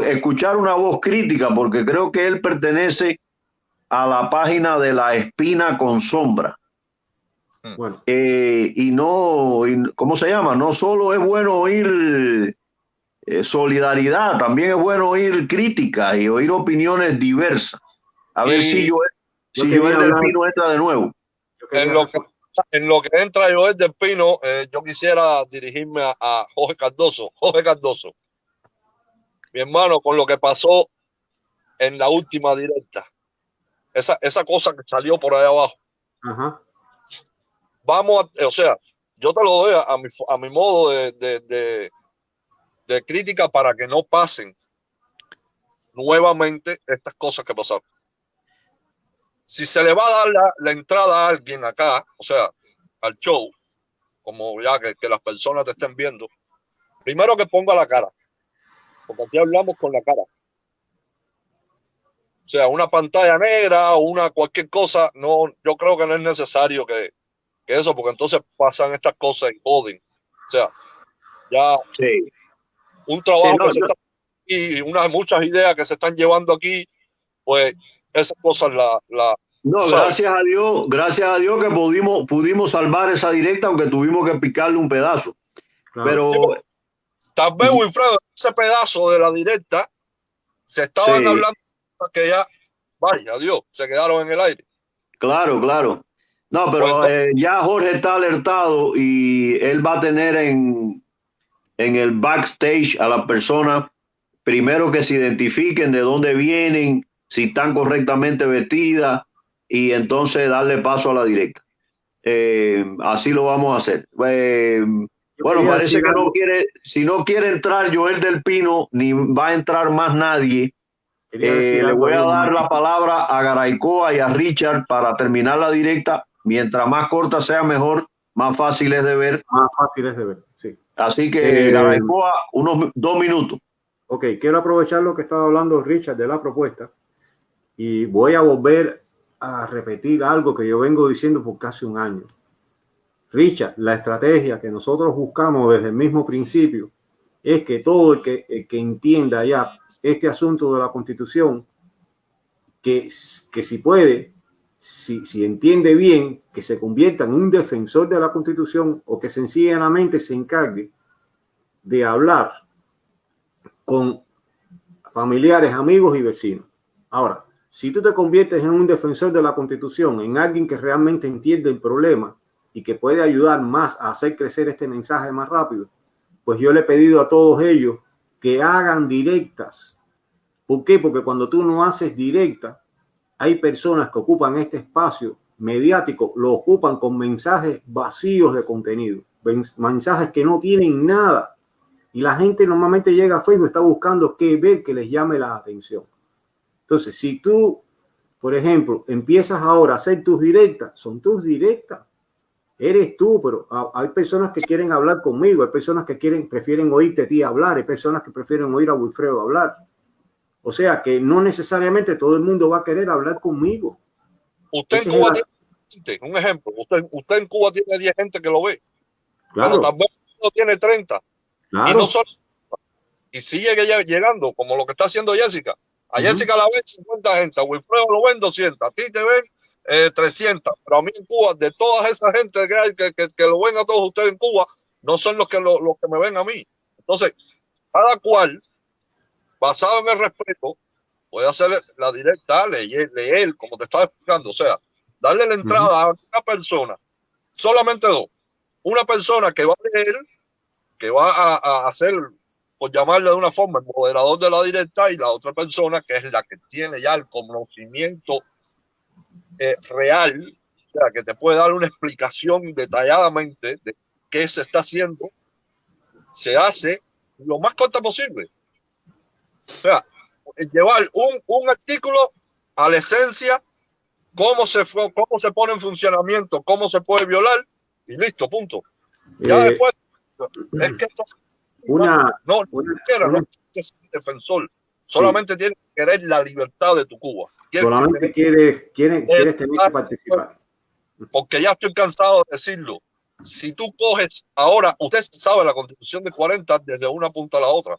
escuchar una voz crítica porque creo que él pertenece a la página de La Espina con Sombra. Bueno. ¿Cómo se llama? No solo es bueno oír solidaridad, también es bueno oír críticas y oír opiniones diversas. A ver si Joel del Pino entra de nuevo. en lo que entra Joel del Pino, yo quisiera dirigirme a Jorge Cardoso. Jorge Cardoso, mi hermano, con lo que pasó en la última directa, esa cosa que salió por ahí abajo. Ajá. O sea, yo te lo doy a mi modo de crítica para que no pasen nuevamente estas cosas que pasaron. Si se le va a dar la entrada a alguien acá, o sea, al show, como ya que las personas te estén viendo, primero que ponga la cara, porque aquí hablamos con la cara. O sea, una pantalla negra o cualquier cosa, no, yo creo que no es necesario que eso, porque entonces pasan estas cosas y joden. O sea, ya Sí. un trabajo Sí, no, que se está y muchas ideas que se están llevando aquí, pues esas cosas no, ¿sabes? gracias a Dios que pudimos salvar esa directa, aunque tuvimos que picarle un pedazo. Claro. Pero Sí, tal vez, Wilfredo, ese pedazo de la directa se estaban sí, hablando que ya, vaya, adiós, se quedaron en el aire. claro. No, Pues pero entonces, ya Jorge está alertado y él va a tener en el backstage a las personas, primero que se identifiquen de dónde vienen, si están correctamente vestidas, y entonces darle paso a la directa. Así lo vamos a hacer. Bueno, quería parece decir que algo. si no quiere entrar Joel del Pino, ni va a entrar más nadie. Quería decir Le algo voy ahí a un dar la momentito. palabra a Garaycoa y a Richard para terminar la directa. Mientras más corta sea, mejor, más fácil es de ver. Más fácil es de ver, sí. Así que Garaycoa, unos 2 minutos. Ok, quiero aprovechar lo que estaba hablando Richard de la propuesta y voy a volver a repetir algo que yo vengo diciendo por casi un año. Richard, la estrategia que nosotros buscamos desde el mismo principio es que todo el que entienda ya este asunto de la Constitución, que si puede, si entiende bien, que se convierta en un defensor de la Constitución o que sencillamente se encargue de hablar con familiares, amigos y vecinos. Ahora, si tú te conviertes en un defensor de la Constitución, en alguien que realmente entiende el problema y que puede ayudar más a hacer crecer este mensaje más rápido, pues yo le he pedido a todos ellos que hagan directas. ¿Por qué? Porque cuando tú no haces directa, hay personas que ocupan este espacio mediático, lo ocupan con mensajes vacíos de contenido, mensajes que no tienen nada. Y la gente normalmente llega a Facebook, está buscando qué ver que les llame la atención. Entonces, si tú, por ejemplo, empiezas ahora a hacer tus directas, son tus directas. Eres tú, pero hay personas que quieren hablar conmigo, hay personas que prefieren oírte a ti hablar, hay personas que prefieren oír a Wilfredo hablar. O sea que no necesariamente todo el mundo va a querer hablar conmigo. usted en Cuba tiene un ejemplo, usted en Cuba tiene 10 gente que lo ve, claro, pero tal vez no tiene 30. Claro. Y no solo, y sigue llegando, como lo que está haciendo Jessica. A Jessica la ven 50 gente, a Wilfredo lo ven 200, a ti te ven 300, pero a mí en Cuba, de toda esa gente que hay que lo ven a todos ustedes en Cuba, no son los que me ven a mí. Entonces, cada cual, basado en el respeto, puede hacer la directa, leer, como te estaba explicando, o sea, darle la entrada a una persona, solamente dos, una persona que va a leer, que va a hacer, por llamarle de una forma, el moderador de la directa, y la otra persona que es la que tiene ya el conocimiento real, o sea, que te puede dar una explicación detalladamente de qué se está haciendo, se hace lo más corta posible. O sea, llevar un artículo a la esencia, cómo se pone en funcionamiento, cómo se puede violar, y listo, punto. Ya después, es que esto no es defensor, solamente tienes que querer la libertad de tu Cuba. Solamente quieres tener que participar. Porque ya estoy cansado de decirlo. Si tú coges ahora, usted sabe la Constitución de 40 desde una punta a la otra.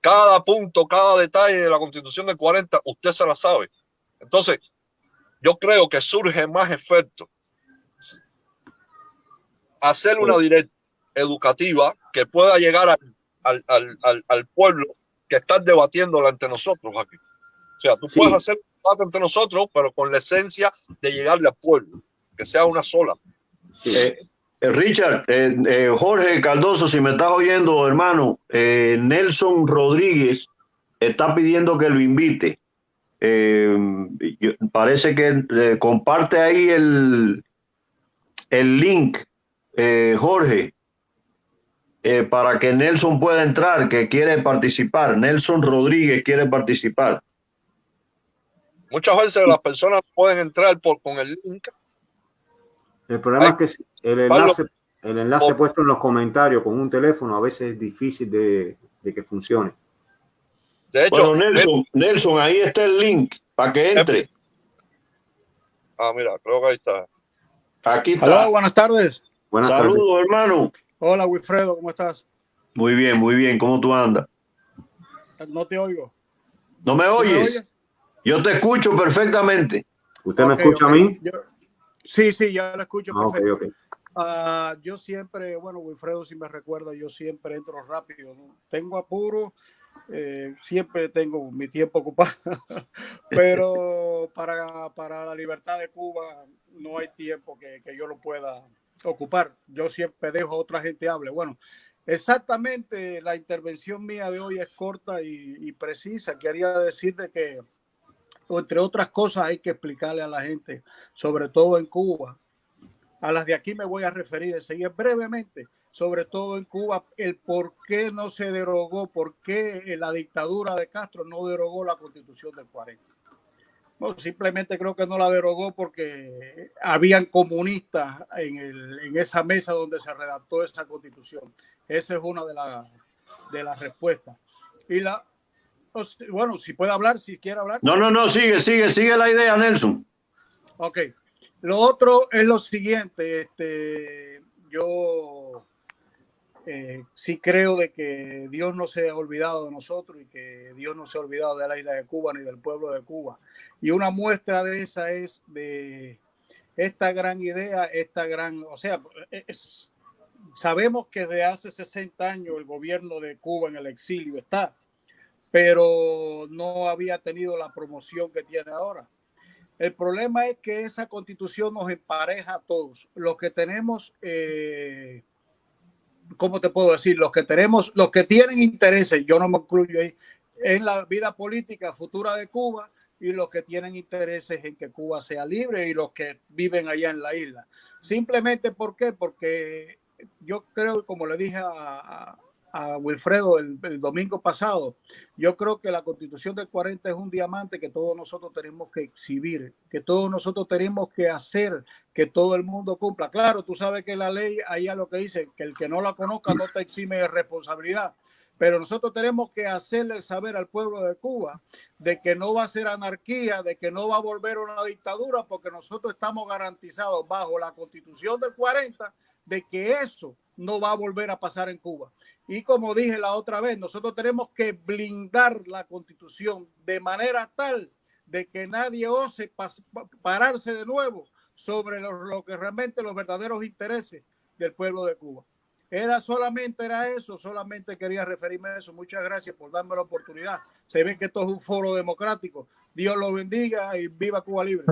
Cada punto, cada detalle de la Constitución de 40, usted se la sabe. Entonces, yo creo que surge más efecto hacer una directa educativa que pueda llegar al pueblo que está debatiendo ante nosotros aquí. O sea, tú puedes hacer debate entre nosotros, pero con la esencia de llegarle al pueblo, que sea una sola. Sí. Richard, Jorge Cardoso, si me estás oyendo, hermano, Nelson Rodríguez está pidiendo que lo invite. Parece que comparte ahí el link, Jorge, para que Nelson pueda entrar, que quiere participar. Nelson Rodríguez quiere participar. Muchas veces las personas pueden entrar con el link. El problema es que el enlace puesto en los comentarios con un teléfono a veces es difícil de que funcione. De hecho, bueno, Nelson, ahí está el link para que entre. Mira, creo que ahí está. Aquí está. Hola, buenas tardes. Buenas Saludos, tardes. hermano. Hola, Wilfredo, ¿cómo estás? Muy bien, muy bien. ¿Cómo tú andas? No te oigo. ¿No me oyes? ¿Me oyes? Yo te escucho perfectamente. ¿Usted me escucha a mí? Sí, ya lo escucho perfecto. Okay. Yo siempre, bueno, Wilfredo, si me recuerda, yo siempre entro rápido, ¿no? Tengo apuro, siempre tengo mi tiempo ocupado, pero para la libertad de Cuba no hay tiempo que yo lo pueda ocupar. Yo siempre dejo a otra gente hable. Bueno, exactamente, la intervención mía de hoy es corta y precisa. Quería decirte que, entre otras cosas, hay que explicarle a la gente, sobre todo en Cuba, a las de aquí me voy a referir enseguida brevemente, sobre todo en Cuba, el por qué no se derogó, por qué la dictadura de Castro no derogó la Constitución del 40. Bueno, simplemente creo que no la derogó porque habían comunistas en esa mesa donde se redactó esa Constitución. Esa es una de las respuestas. Y bueno, si puede hablar, si quiere hablar. No, sigue la idea, Nelson. Ok. Lo otro es lo siguiente, yo sí creo de que Dios no se ha olvidado de nosotros y que Dios no se ha olvidado de la isla de Cuba ni del pueblo de Cuba. Y una muestra de esa es de esta gran idea, sabemos que desde hace 60 años el gobierno de Cuba en el exilio está, pero no había tenido la promoción que tiene ahora. El problema es que esa constitución nos empareja a todos. Los que tenemos, ¿cómo te puedo decir? Los que tienen intereses, yo no me incluyo ahí, en la vida política futura de Cuba, y los que tienen intereses en que Cuba sea libre y los que viven allá en la isla. Simplemente, ¿por qué? Porque yo creo, como le dije a Wilfredo el domingo pasado, yo creo que la Constitución del 40 es un diamante que todos nosotros tenemos que exhibir, que todos nosotros tenemos que hacer que todo el mundo cumpla. Claro, tú sabes que la ley, allá lo que dice, que el que no la conozca no te exime de responsabilidad, pero nosotros tenemos que hacerle saber al pueblo de Cuba de que no va a ser anarquía, de que no va a volver una dictadura, porque nosotros estamos garantizados bajo la Constitución del 40 de que eso no va a volver a pasar en Cuba. Y como dije la otra vez, nosotros tenemos que blindar la Constitución de manera tal de que nadie ose pararse de nuevo sobre lo que realmente los verdaderos intereses del pueblo de Cuba. Solamente quería referirme a eso. Muchas gracias por darme la oportunidad. Se ve que esto es un foro democrático. Dios lo bendiga y viva Cuba libre.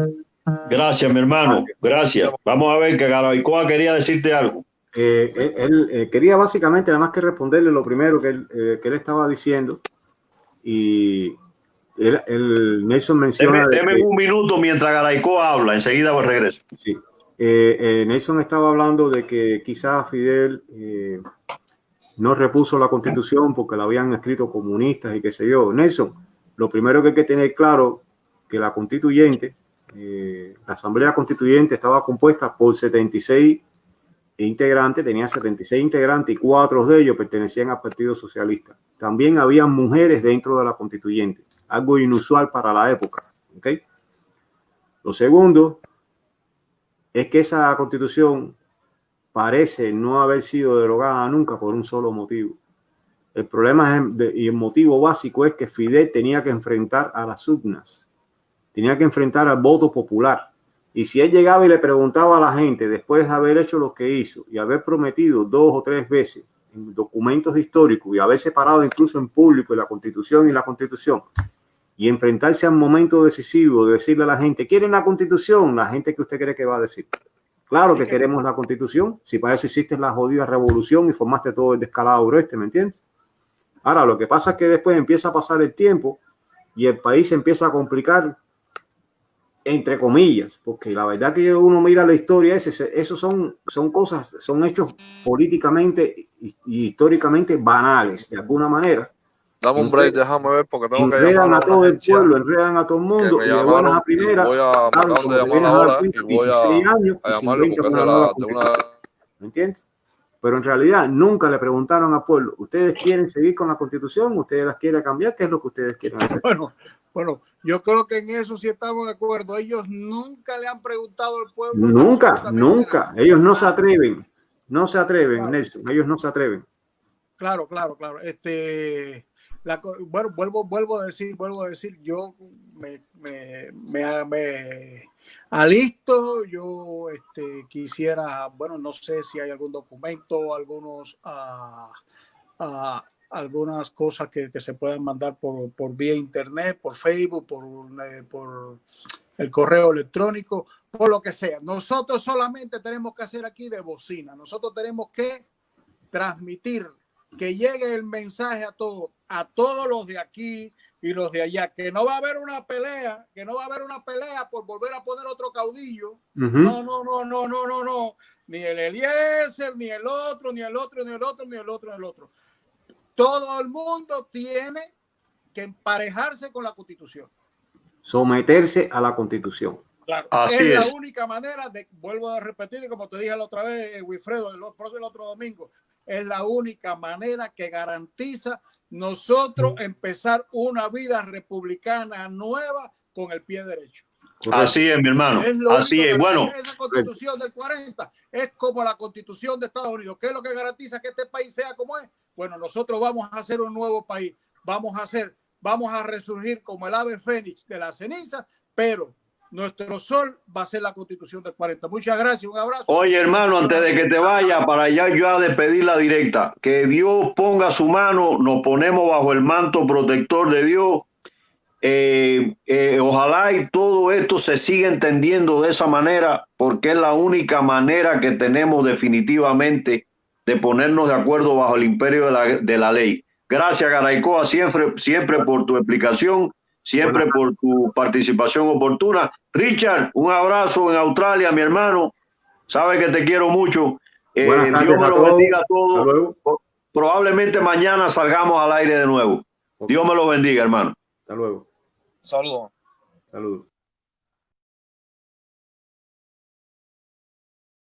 Gracias, mi hermano. Gracias. Vamos a ver que Garaycoa quería decirte algo. Él quería básicamente nada más que responderle lo primero que él estaba diciendo, y Nelson menciona... Deme un minuto mientras Garaycoa habla, enseguida voy regreso. Sí. Nelson estaba hablando de que quizás Fidel no repuso la Constitución porque la habían escrito comunistas y qué sé yo. Nelson, lo primero que hay que tener claro que la constituyente, la Asamblea Constituyente estaba compuesta por 76 integrantes, tenía 76 integrantes y 4 de ellos pertenecían al Partido Socialista. También había mujeres dentro de la constituyente, algo inusual para la época. ¿Okay? Lo segundo es que esa constitución parece no haber sido derogada nunca por un solo motivo. El problema y el motivo básico es que Fidel tenía que enfrentar a las urnas, tenía que enfrentar al voto popular. Y si él llegaba y le preguntaba a la gente, después de haber hecho lo que hizo y haber prometido 2 o 3 veces en documentos históricos y haber separado incluso en público la Constitución y la Constitución, y enfrentarse al momento decisivo de decirle a la gente, ¿quieren la Constitución? La gente que usted cree que va a decir. Claro que queremos la Constitución, si para eso hiciste la jodida revolución y formaste todo el descalabro este, ¿me entiendes? Ahora, lo que pasa es que después empieza a pasar el tiempo y el país se empieza a complicar, entre comillas, porque la verdad que uno mira la historia, esos son cosas, son hechos políticamente y históricamente banales, de alguna manera. Dame un break, déjame ver, porque tengo que Enredan llamar a a una todo el agencia pueblo, enredan a todo el mundo, que y me de buenas llamaron a primeras, y me claro, acaban como de te llamar vienes a dar ahora cuenta, y voy 16 años a y sin llamarlo 20 porque con es la de nueva una... Constitución. ¿Me entiendes? Pero en realidad nunca le preguntaron al pueblo, ¿ustedes quieren seguir con la Constitución? ¿Ustedes las quieren cambiar? ¿Qué es lo que ustedes quieren hacer? Bueno, yo creo que en eso sí estamos de acuerdo. Ellos nunca le han preguntado al pueblo. Nunca. Nada. Ellos no se atreven. No se atreven, Claro. Nelson. Ellos no se atreven. Claro. Bueno, vuelvo a decir, yo me alisto, yo quisiera, bueno, no sé si hay algún documento, algunas cosas que se puedan mandar por vía internet, por Facebook, por el correo electrónico, por lo que sea. Nosotros solamente tenemos que hacer aquí de bocina. Nosotros tenemos que transmitir, que llegue el mensaje a todos los de aquí y los de allá, que no va a haber una pelea, por volver a poner otro caudillo. No. Ni el Eliezer, ni el otro. Todo el mundo tiene que emparejarse con la Constitución. Someterse a la Constitución. Claro, Así es la es. única manera vuelvo a repetir, como te dije la otra vez, Wilfredo, el otro domingo, es la única manera que garantiza nosotros empezar una vida republicana nueva con el pie derecho. Correcto. Así es, mi hermano. Es lo Así único es. que Bueno, esa Constitución del 40 es como la Constitución de Estados Unidos. ¿Qué es lo que garantiza que este país sea como es? Bueno, nosotros vamos a hacer un nuevo país. Vamos a resurgir como el ave fénix de la ceniza, pero nuestro sol va a ser la Constitución del 40. Muchas gracias, un abrazo. oye, hermano, antes de que te vaya, para allá yo a despedir la directa, que Dios ponga su mano, nos ponemos bajo el manto protector de Dios. Ojalá y todo esto se siga entendiendo de esa manera, porque es la única manera que tenemos definitivamente de ponernos de acuerdo bajo el imperio de la ley. Gracias, Garaycoa, siempre por tu explicación, siempre por tu participación oportuna. Richard, un abrazo en Australia, mi hermano. Sabes que te quiero mucho. Dios me lo bendiga a todos. Probablemente mañana salgamos al aire de nuevo. Dios me lo bendiga, hermano. Hasta luego. Saludos. Saludos.